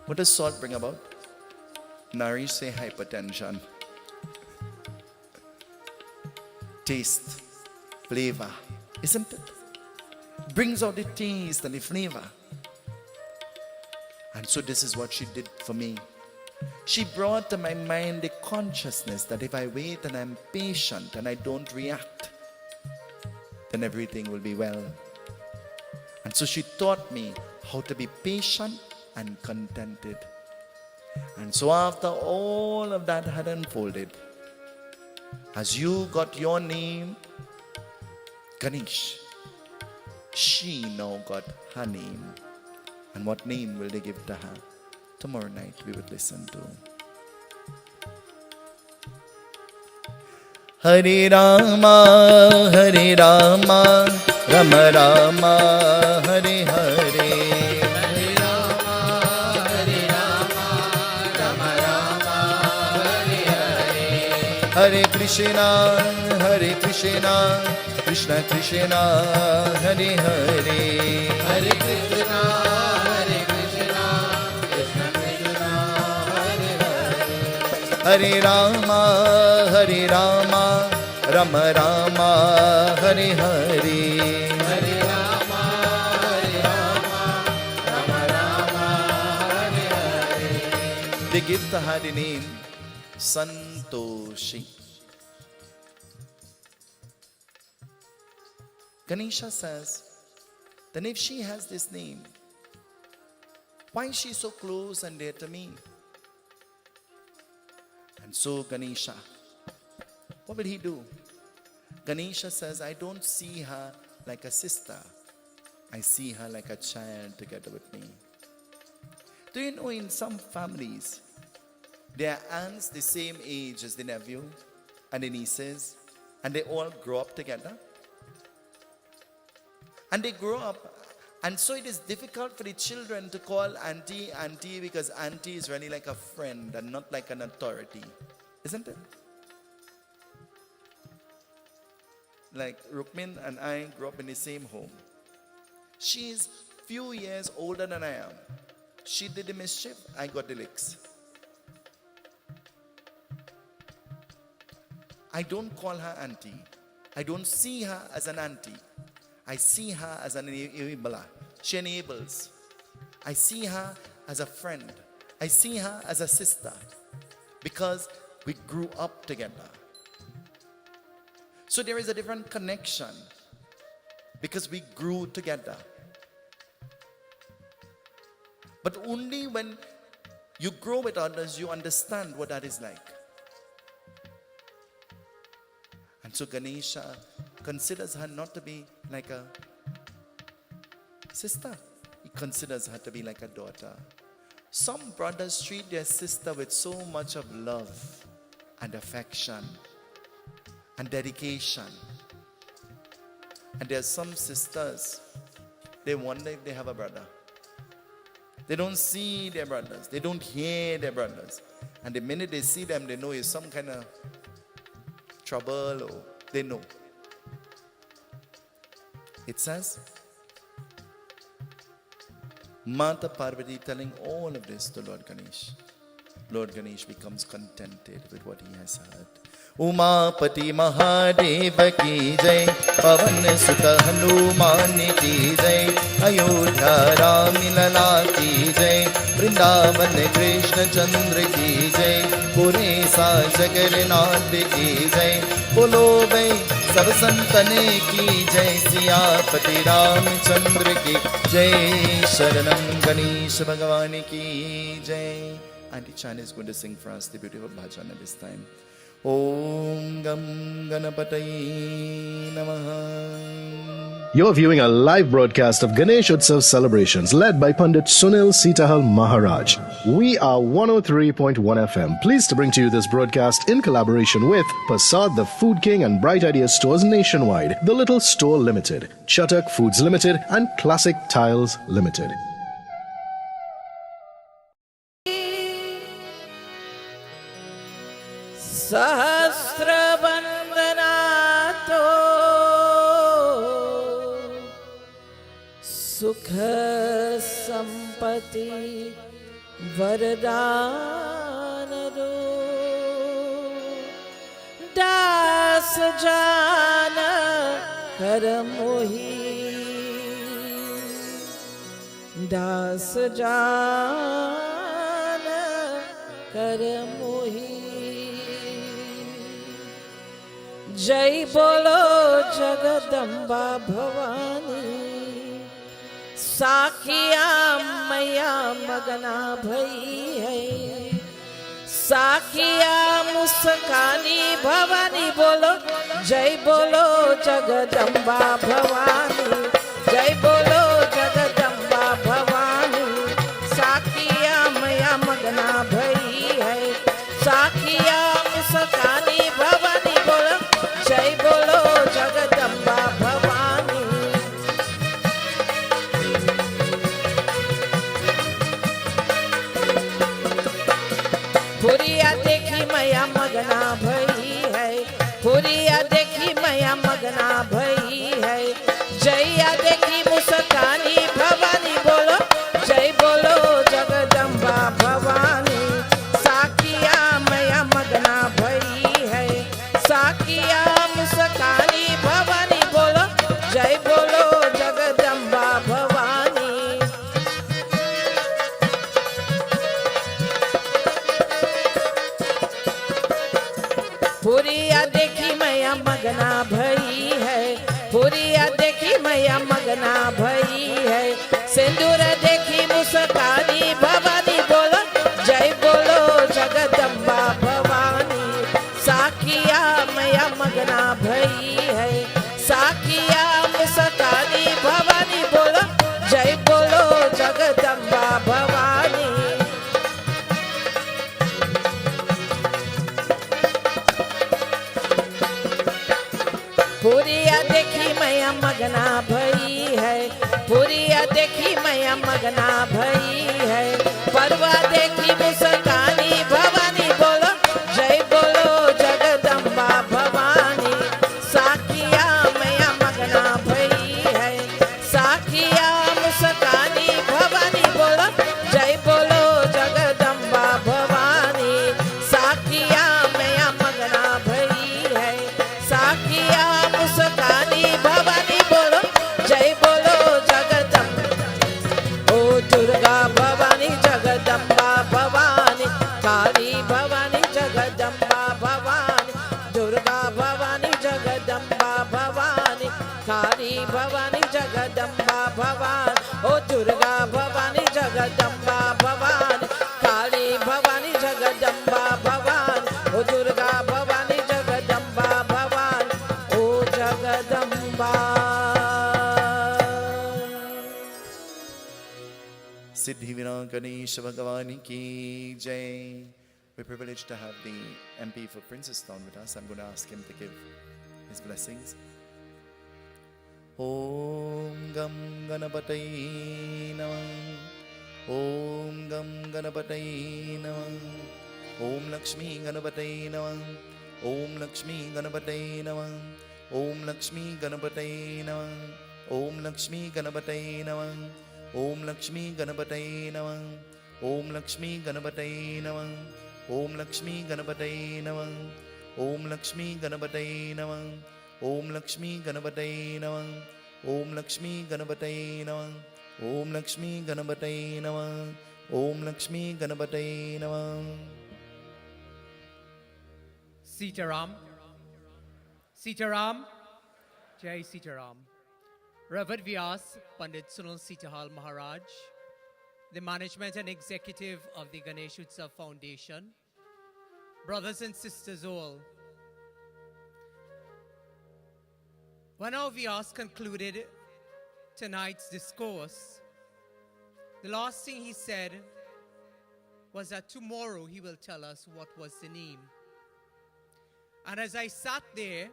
What does salt bring about? Nari say hypertension. Taste, flavor, isn't it? Brings out the taste and the flavor. And so this is what she did for me. She brought to my mind the consciousness that if I wait and I'm patient and I don't react, then everything will be well. And so she taught me how to be patient and contented. And so after all of that had unfolded, as you got your name, Ganesh, she now got her name. And what name will they give to her? Tomorrow night we would listen to. Hare Rama, Hare Rama, Rama Rama, Hare Hare. Hare Krishna, Hare Krishna, Krishna Krishna, Hare Hare. Hare Krishna, Hare Krishna, Krishna Krishna, Hare Hare. Hare Rama, Hare Rama, Rama Rama, Hare Hare. Hare Rama, Hare Rama, Rama Rama, Hare Hare. They give to her the name Santoshi. Ganesha says, then if she has this name, why is she so close and dear to me? And so Ganesha, what will he do? Ganesha says, I don't see her like a sister. I see her like a child together with me. Do you know in some families, their aunts the same age as the nephew and the nieces, and they all grow up together? And they grow up, and so it is difficult for the children to call auntie, auntie, because auntie is really like a friend and not like an authority. Isn't it? Like Rukmin and I grew up in the same home. She's few years older than I am. She did the mischief, I got the licks. I don't call her auntie. I don't see her as an auntie. I see her as an enabler. She enables. I see her as a friend. I see her as a sister. Because we grew up together. So there is a different connection. Because we grew together. But only when you grow with others, you understand what that is like. And so Ganesha considers her not to be like a sister. He considers her to be like a daughter. Some brothers treat their sister with so much of love and affection and dedication. And there are some sisters, they wonder if they have a brother. They don't see their brothers. They don't hear their brothers. And the minute they see them, they know it's some kind of trouble, or they know. It says, Mata Parvati telling all of this to Lord Ganesh. Lord Ganesh becomes contented with what he has heard. Umapati Mahadeva ki jai, Pavan Sutta Hanuman ki jai, Ayodhya Ramilala ki jai, Vrindavan Krishna Chandra ki jai, Puresa Jagannath ki jai, Bolo bhai sab santane ki jai, Siyapati Ramchandra ki jai, Sharanam Ganesh Bhagavani ki jai. Auntie Chan is going to sing for us the beautiful bhajan at this time. Om Gam Ganapataye Namaha. You're viewing a live broadcast of Ganesh Utsav celebrations led by Pundit Sunil Seetahal Maharaj. We are 103.1 FM, pleased to bring to you this broadcast in collaboration with Persad, the Food King and Bright Idea stores nationwide, The Little Store Limited, Chatak Foods Limited and Classic Tiles Ltd. सहस्रवन्दनातो सुख संपत्ति वरदान दो दास जान कर मोही दास जान कर मोही जय बोलो जगदम्बा भवानी साखिया मैया मगना भई है साखिया मुस्कानी भवानी बोलो जय बोलो जगदम्बा भवानी जय बोलो जगदम्बा भवानी साखिया मैया मगना भई है साखिया मुस्कानी भवानी बोलो जय बोलो जगदम्बा भवानी पुरिया देखी मैया मगना भई है पुरिया देखी मैया मगना भई है जैया देखी मुस्कानी भवानी बोलो जय बोलो जगदम्बा भवानी साखिया मैया मगना भई है साखिया मुस्कानी भवानी बोलो जय बोलो जगदम्बा भवानी पुरिया देखी मैया मगना भई है पुरिया देखी मैया मगना भई है सिंदूर देखी मुस्कानी भवानी बोलो जय बोलो जगदम्बा भवानी साखिया मैया मगना भई है साखिया मुस्कानी भवानी बोलो जय बोलो जगदम्बा भवानी पुरिया देखी मैया मगना भई है पुरिया देखी मैया मगना भई है परवा देखी मुस्कानी भवानी बोलो जय बोलो जगदम्बा भवानी साखिया मैया मगना भई है साखिया मुस्कानी भवानी बोलो जय बोलो जगदम्बा भवानी साखिया मैया मगना भई है साखिया मुस्कानी भवानी बोलो जय बोलो जगदम्बा ओ दुर्गा भवानी जगदम्बा भवानी काली भवानी जगदम्बा भवानी दुर्गा भवानी जगदम्बा भवानी काली भवानी जगदम्बा भवानी ओ दुर्गा भवानी जगदम्बा भवानी काली भवानी जगदम्बा भवानी ओ दुर्गा भवानी जगदम्बा भवानी ओ Jagdamba Siddhi Vinayaka Ganesh Bhagavan ki jai. We're privileged to have the MP for Princestown with us. I'm going to ask him to give his blessings. Om Gam Ganapataye Namah. Om Gam Ganapataye Namah. Om Lakshmi Ganapataye Namah. Om Lakshmi Ganapataye Namah. Om Lakshmi Ganapataye Namah. Om Lakshmi Ganapataye Namah. Om Lakshmi Ganapataye Namah. Om Lakshmi Ganapataye Namah. Om Lakshmi Ganapataye Namah. Om Lakshmi Ganapataye Namah. Om Lakshmi Ganapataye Namah. Om Lakshmi Ganapataye Namah. Om Lakshmi Ganapataye Namah. Om Lakshmi Ganapataye Namah. Seetaram, Seetaram, Jai Seetaram. Revered Vyas, Pandit Sunil Seetahal Maharaj, the management and executive of the Ganesh Utsav Foundation, brothers and sisters all, When our Vyas concluded tonight's discourse, the last thing he said was that tomorrow he will tell us what was the name. And as I sat there,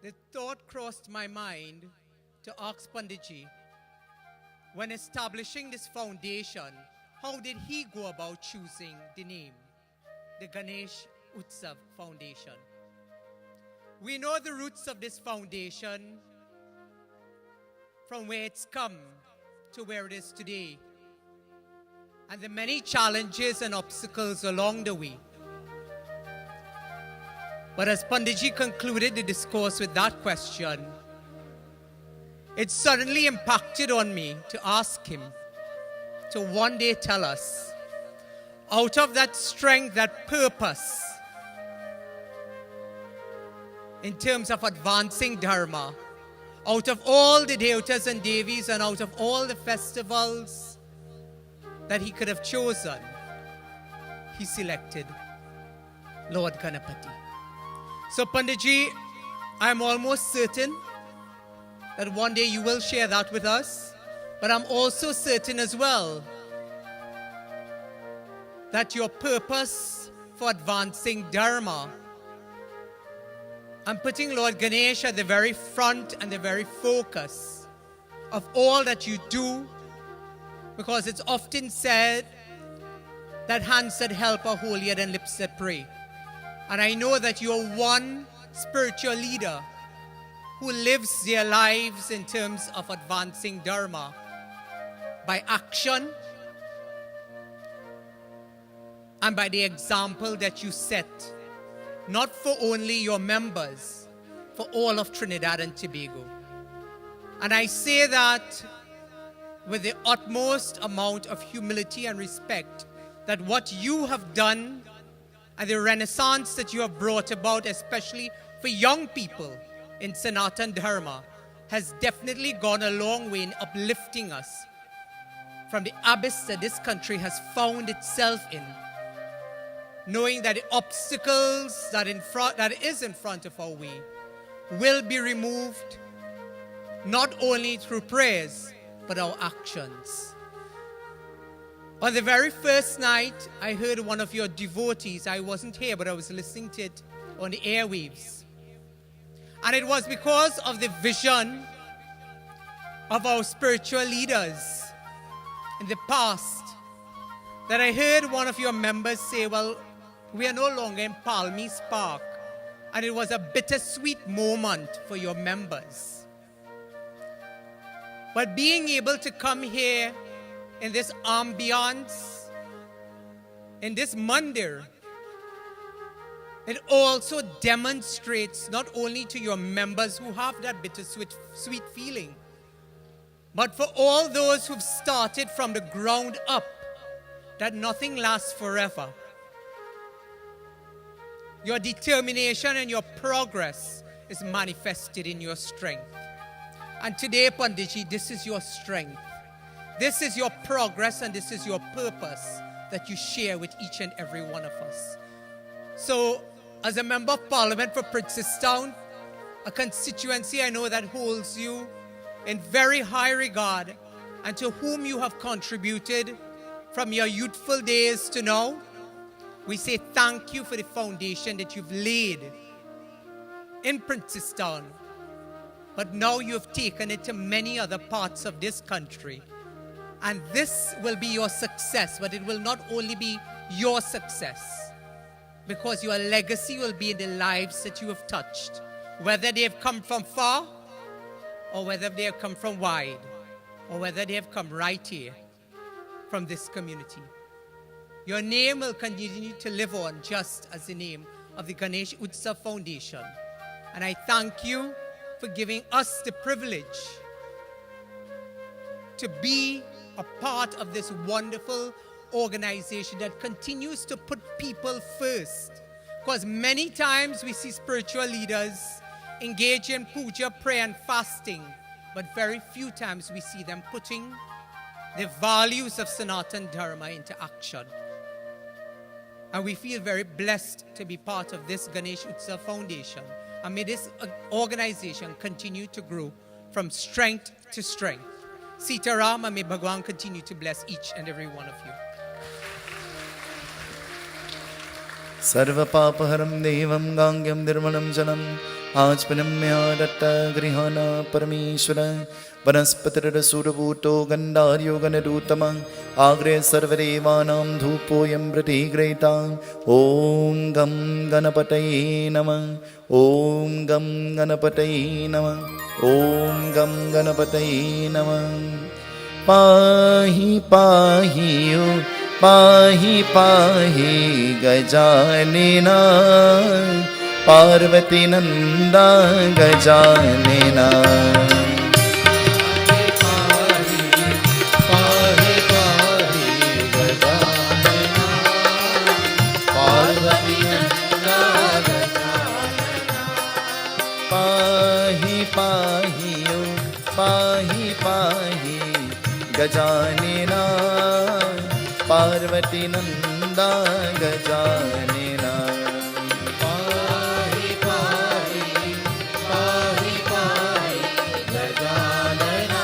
the thought crossed my mind to ask Panditji, when establishing this foundation, how did he go about choosing the name, the Ganesh Utsav Foundation? We know the roots of this foundation from where it's come to where it is today, and the many challenges and obstacles along the way. But as Panditji concluded the discourse with that question, it suddenly impacted on me to ask him to one day tell us, out of that strength, that purpose, in terms of advancing Dharma, out of all the Devatas and Devis and out of all the festivals that he could have chosen, he selected Lord Ganapati. So Panditji, I'm almost certain that one day you will share that with us, but I'm also certain as well that your purpose for advancing Dharma and putting Lord Ganesh at the very front and the very focus of all that you do, because it's often said that hands that help are holier than lips that pray. And I know that you're one spiritual leader who lives their lives in terms of advancing Dharma by action and by the example that you set, not for only your members, for all of Trinidad and Tobago. And I say that with the utmost amount of humility and respect, that what you have done and the renaissance that you have brought about, especially for young people in Sanatan Dharma, has definitely gone a long way in uplifting us from the abyss that this country has found itself in, knowing that the obstacles that is in front of our way will be removed not only through prayers but our actions. On the very first night, I heard one of your devotees. I wasn't here, but I was listening to it on the airwaves. And it was because of the vision of our spiritual leaders in the past that I heard one of your members say, well, we are no longer in Palmy's Park. And it was a bittersweet moment for your members. But being able to come here in this ambiance, in this mandir, it also demonstrates not only to your members who have that bittersweet sweet feeling, but for all those who've started from the ground up, that nothing lasts forever. Your determination and your progress is manifested in your strength. And today, Panditji, this is your strength. This is your progress and this is your purpose that you share with each and every one of us. So, as a member of Parliament for Princestown, a constituency I know that holds you in very high regard and to whom you have contributed from your youthful days to now, we say thank you for the foundation that you've laid in Princestown. But now you have taken it to many other parts of this country. And this will be your success, but it will not only be your success, because your legacy will be in the lives that you have touched, whether they have come from far, or whether they have come from wide, or whether they have come right here from this community. Your name will continue to live on just as the name of the Ganesh Utsav Foundation. And I thank you for giving us the privilege to be a part of this wonderful organization that continues to put people first. Because many times we see spiritual leaders engage in puja, prayer and fasting, but very few times we see them putting the values of Sanatan Dharma into action. And we feel very blessed to be part of this Ganesh Utsav Foundation. And may this organization continue to grow from strength to strength. Seetahal, and may Bhagwan continue to bless each and every one of you. सर्वपापहरं देवं गाङ्ग्यं निर्मलं जलम् आचपनम्यादट्टगृहाण परमेश्वर वनस्पतिरसूरभूतो गन्धार्यो गणरूतमः agro सर्वदेवानां धूपोऽयं प्रतिगृहीता ॐ गं गणपतये नमः ॐ गं गणपतये नमः ॐ गं गणपतये नमः पाहि पाहि पाहि पाहि गजानना पार्वती नंदा गजानना पाहि पाहि पाहि पाहि गजानना पार्वती नंदा गजानना पाहि पाहि पाहि पाहि Gajanana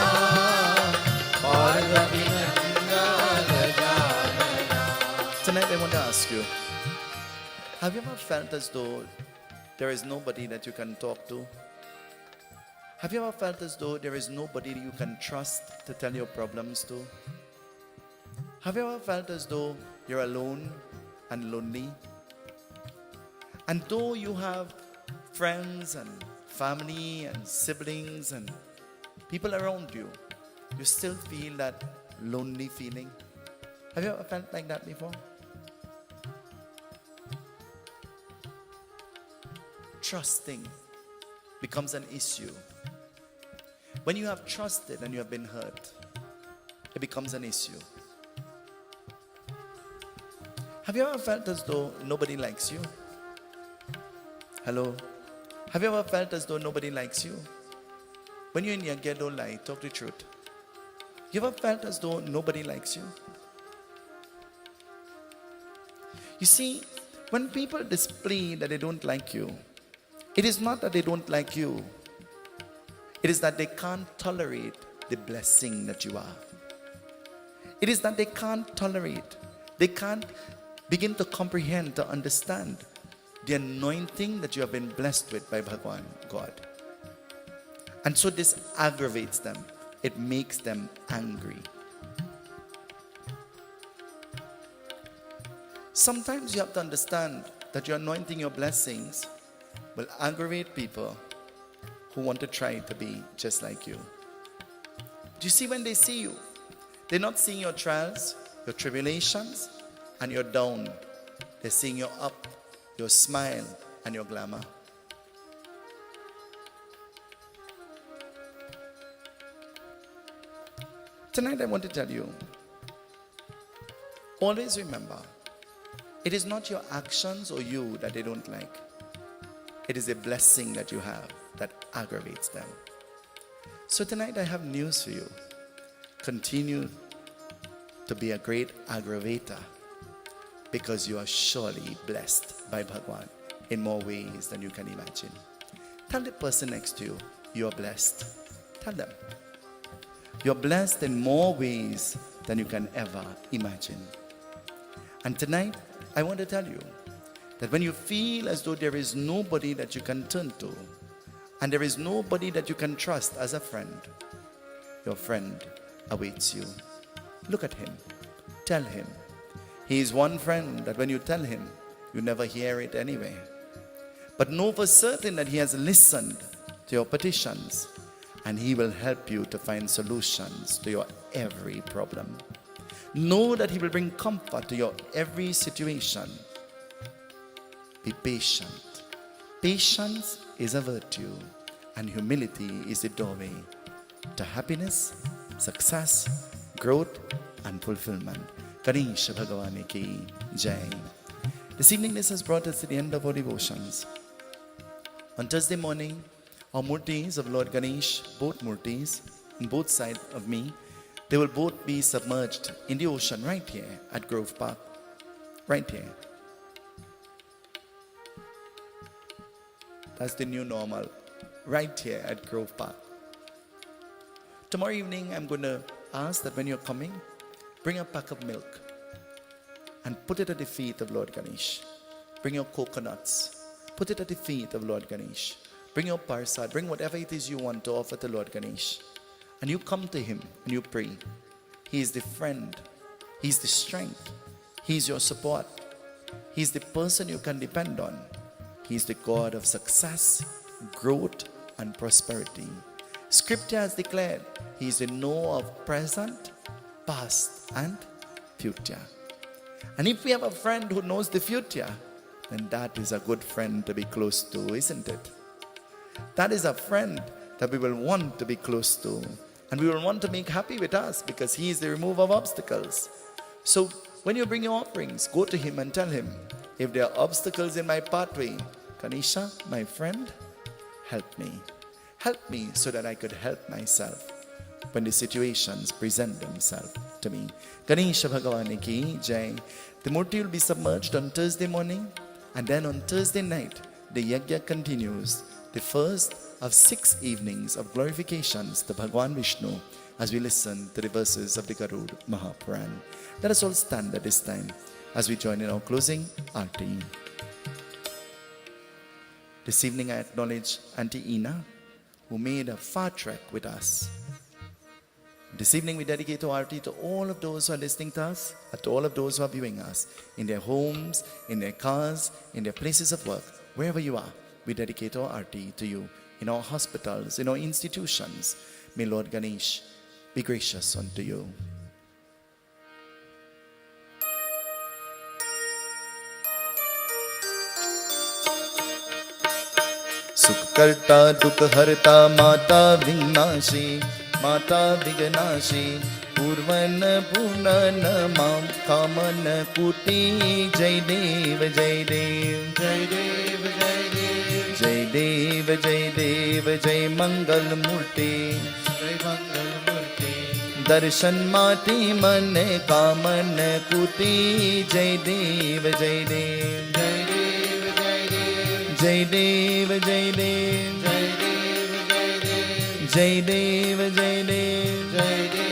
Parvati Nanda Gajanana. Tonight I want to ask you, have you ever felt as though there is nobody that you can talk to? Have you ever felt as though there is nobody you can trust to tell your problems to? Have you ever felt as though you're alone and lonely? And though you have friends and family and siblings and people around you, you still feel that lonely feeling? Have you ever felt like that before? Trusting becomes an issue. When you have trusted and you have been hurt, it becomes an issue. Have you ever felt as though nobody likes you? Hello? Have you ever felt as though nobody likes you? When you're in your ghetto life, talk the truth. You ever felt as though nobody likes you? You see, when people display that they don't like you, it is not that they don't like you. It is that they can't tolerate the blessing that you are. It is that they can't tolerate, they can't begin to comprehend, to understand the anointing that you have been blessed with by Bhagwan, God. And so this aggravates them. It makes them angry. Sometimes you have to understand that your anointing, your blessings will aggravate people who want to try to be just like you. Do you see, when they see you, they're not seeing your trials, your tribulations, and your down. They're seeing your up, your smile, and your glamour. Tonight I want to tell you, always remember, it is not your actions or you that they don't like. It is a blessing that you have that aggravates them. So tonight I have news for you. Continue to be a great aggravator, because you are surely blessed by Bhagwan in more ways than you can imagine. Tell the person next to you, you are blessed. Tell them. You're blessed in more ways than you can ever imagine. And tonight, I want to tell you that when you feel as though there is nobody that you can turn to, and there is nobody that you can trust as a friend, your friend awaits you. Look at him. Tell him. He is one friend that when you tell him, you never hear it anyway. But know for certain that he has listened to your petitions, and he will help you to find solutions to your every problem. Know that he will bring comfort to your every situation. Be patient. Patience is a virtue, and humility is the doorway to happiness, success, growth, and fulfillment. Ganesh Bhagwan ki Jai. This evening, this has brought us to the end of our devotions. On Thursday morning, our murtis of Lord Ganesh, both murtis, on both sides of me, they will both be submerged in the ocean right here at Grove Park. Right here. That's the new normal. Right here at Grove Park. Tomorrow evening, I'm going to ask that when you're coming, bring a pack of milk and put it at the feet of Lord Ganesh. Bring your coconuts. Put it at the feet of Lord Ganesh. Bring your Persad. Bring whatever it is you want to offer to Lord Ganesh. And you come to him and you pray. He is the friend. He's the strength. He's your support. He's the person you can depend on. He's the God of success, growth, and prosperity. Scripture has declared he is the knower of present, past, and future. And if we have a friend who knows the future, then that is a good friend to be close to, isn't it? That is a friend that we will want to be close to. And we will want to make happy with us because he is the remover of obstacles. So when you bring your offerings, go to him and tell him, if there are obstacles in my pathway, Ganesha, my friend, help me. Help me so that I could help myself when the situations present themselves to me. Ganesha Bhagavani ki jai. The murti will be submerged on Thursday morning, and then on Thursday night, the yajna continues. The first of 6 evenings of glorifications to Bhagwan Vishnu as we listen to the verses of the Garud Mahapuran. Let us all stand at this time as we join in our closing Aarti. This evening I acknowledge Auntie Ina, who made a far trek with us. This evening we dedicate our Aarti to all of those who are listening to us, and to all of those who are viewing us, in their homes, in their cars, in their places of work, wherever you are. We dedicate our Aarti to you, in our hospitals, in our institutions. May Lord Ganesh be gracious unto you. Sukkarta Dukharta Mata Vignashi Mata Vignashi Purvan Punana Mam Kamana Kuti Jai Dev Jai Dev Jai Dev Jai Dev Jai Dev Jai Dev Jai Mangal Murti Jai Mangal Murti Darshan Mati Mane Kamana Kuti Jai Dev Jai Dev Jai Dev Jai Dev Jai Dev Jai Dev Jai Dev Jai Dev Jai Dev Jai Dev Jai Dev.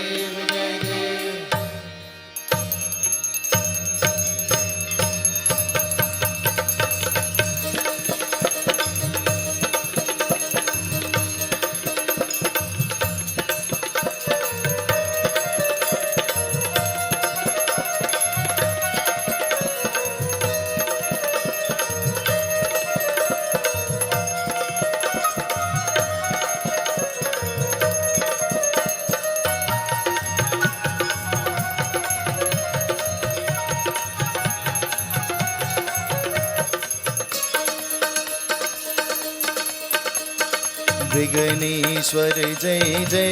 Vighneshwar जय जय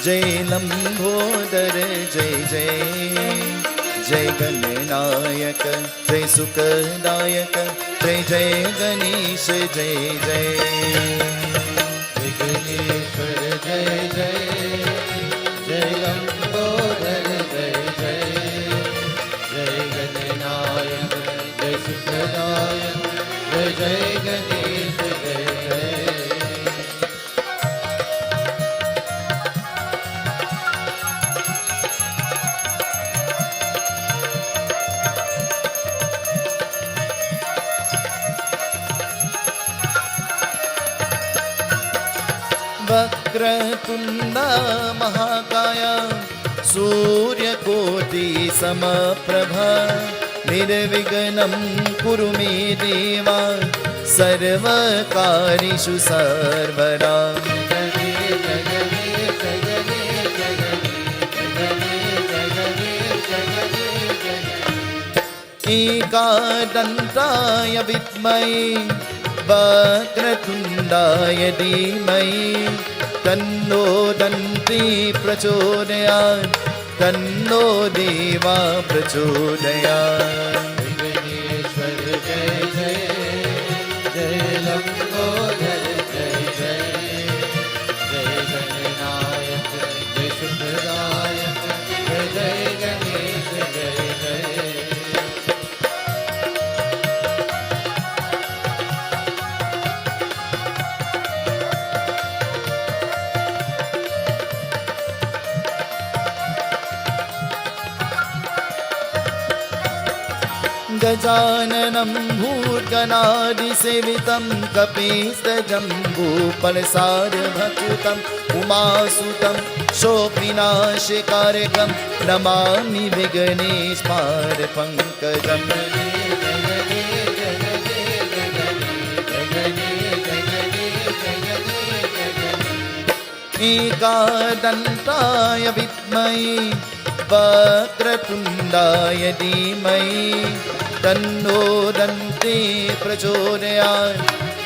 जय लंबोदर जय जय जय गणनायक जय सुखदायक जय जय गणेश जय जय विघ्नेश्वर जय जय जय लंबोदर जय जय जय गणनायक जय सुखदायक जय जय गणेश जय जय वक्रतुण्ड महाकाय सूर्यकोटि समप्रभ निर्विघ्नं कुरु मे देव सर्वकार्येषु सर्वदा एकदन्ताय विद्महे वक्रतुण्डाय धीमहि तन्नो दन्ति प्रचोदयात् तन्नो देवा प्रचोदयात् विघ्नेश्वर जय जय जय लंबोदर जय जय जय गणनायक जय सुखदायक जय जय गणेश जय जय गजाननं भूतगणादिसेवितं कपिस्तजम्बूफलसारभक्षितम् उमासुतं शोकविनाशकारकं नमामि विघ्नेश्वरपङ्कजम् एकदन्ताय विद्महे वक्रतुण्डाय धीमहि तन्नो दन्ते प्रचोदयात्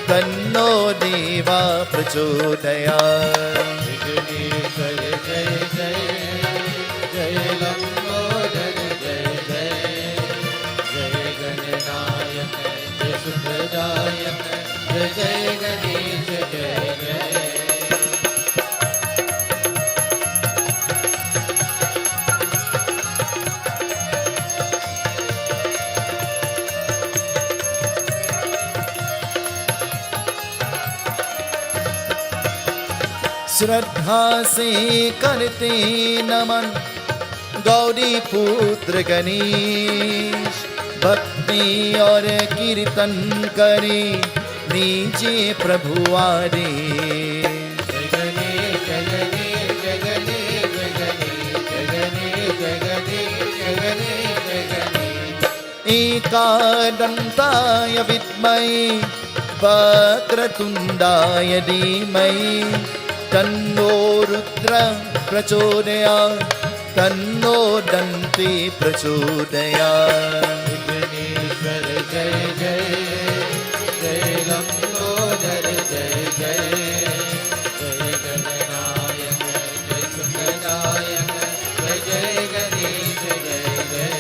तन्नो देवा प्रचोदयात् विघ्नेश्वर जय जय जय लंबोदर जय जय जय गणनायक जय सुखदायक जय जय गणेश जय जय श्रद्धा से करते नमन गौरी पुत्र गणेश भक्ति और कीर्तन करे नीचे प्रभु आदेश जय गणेश जय गणेश जय गणेश जय गणेश जय गणेश जय गणेश जय गणेश एकदन्ताय विद्महे वक्रतुण्डाय धीमहि तन्नो रुद्र प्रचोदयात् तन्नो दन्ती प्रचोदयात् विघ्नेश्वर जय जय जय लंबोदर जय जय जय गणनायक जय सुखदायक जय जय गणेश जय जय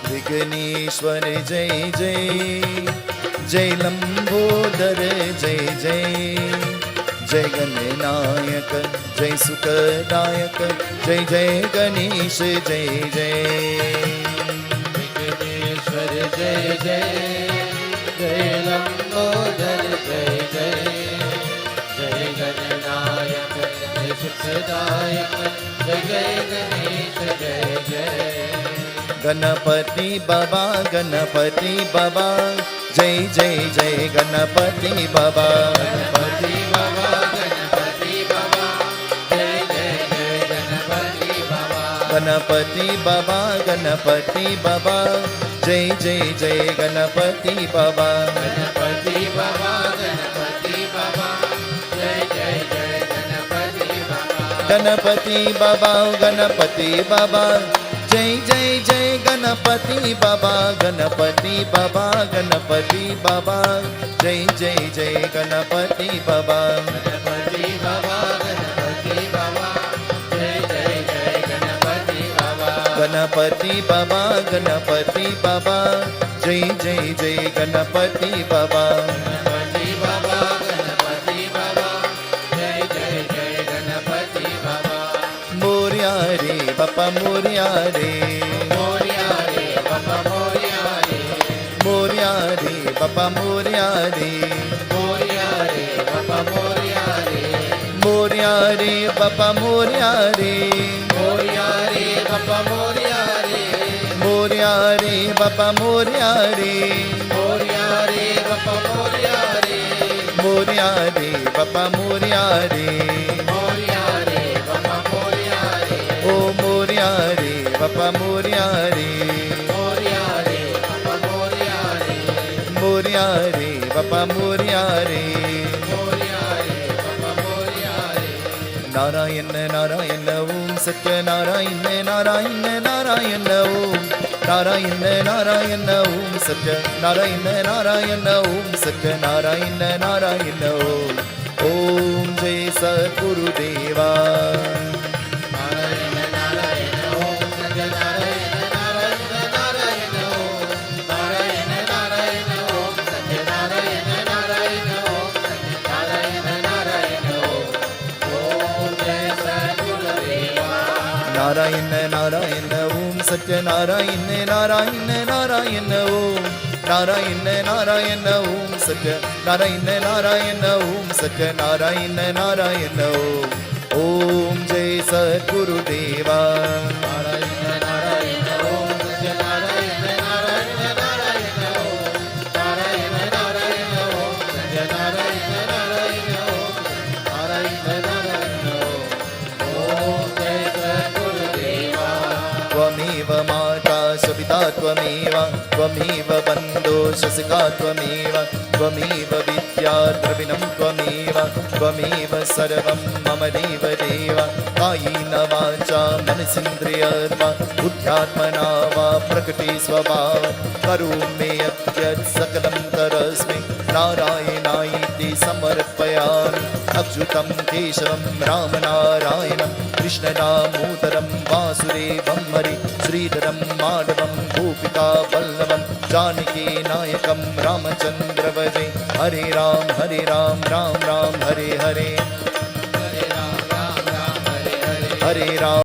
विघ्नेश्वर जय जय जय लंबोदर जय जय जय गणनायक जय सुखदायक जय जय गणेश जय जय विघ्नेश्वर जय जय जय लंबोदर जय जय जय गणनायक जय सुखदायक जय जय गणेश जय जय गणपति बाबा जय जय जय गणपति बाबा गणपति बाबा जय जय जय गणपति बाबा गणपति बाबा जय जय जय गणपति बाबा गणपति बाबा जय जय जय गणपति बाबा गणपति बाबा जय जय जय गणपति बाबा गणपति बाबा जय जय जय गणपति बाबा गणपति बाबा जय जय जय गणपति बाबा गणपति बाबा जय जय जय गणपति बाबा गणपति बाबा जय जय जय गणपति बाबा मोरया रे बापा मोरया रे मोरया रे बाबा मोरया रे मोरया रे बापा मोरया रे मोरया रे बाबा मोरया रे मोरया रे बापा मोरया रे मोरया रे बाबा मोरया रे मोरया रे बापा मोरया रे मोरया रे बाबा मोरया रे मोरया रे बापा मोरया रे मोरया रे बाबा मोरया रे ओ मोरया रे बापा मोरया रे मोरया रे बाबा मोरया रे मोरया रे बापा मोरया रे मोरया रे बाबा मोरया रे नारायण नारायण ओम सत्य नारायण नारायण नारायण ओम नारायण नारायण ओम सत्य नारायण नारायण ओम सत्य नारायण नारायण ओम जय सद्गुरुदेवा नारायण नारायण ओम सत्य नारायण नारायण नारायण ओम नारायण नारायण ओम सत्य नारायण नारायण ओम सत्य नारायण नारायण ओम जय सद्गुरुदेवा नारायण नारायण ओम सत्यनारायण नारायण नारायण ओम नारायण नारायण ओम सत्यनारायण नारायण ओम सत्यनारायण नारायण ओम जय सद्गुरुदेवा नारायण नारायण ओम सत्यनारायण नारायण नारायण ओम नारायण नारायण ओम सत्यनारायण नारायण ओम नारायण नारायण ओम जय सद्गुरुदेवा त्वमेव माता सविता त्वमेव त्वमेव बन्धो शशिका त्वमेव त्वमेव विद्या द्रविणं त्वमेव त्वमेव सर्वं मम देव देव कायेन वाचा मनसीन्द्रियर्वा बुद्ध्यात्मना वा प्रकृति स्वभाव करोमि यद्यत् सकलं तरस्मै नारायणायेति समर्पयामि अच्युतं केशवं रामनारायणं कृष्णदामोदरं वासुदेवं हरि श्रीधरं माधवं गोपिका वल्लभं जानकी नायकं रामचन्द्र भजे हरे राम राम राम हरे हरे हरे राम राम राम हरे हरे हरे राम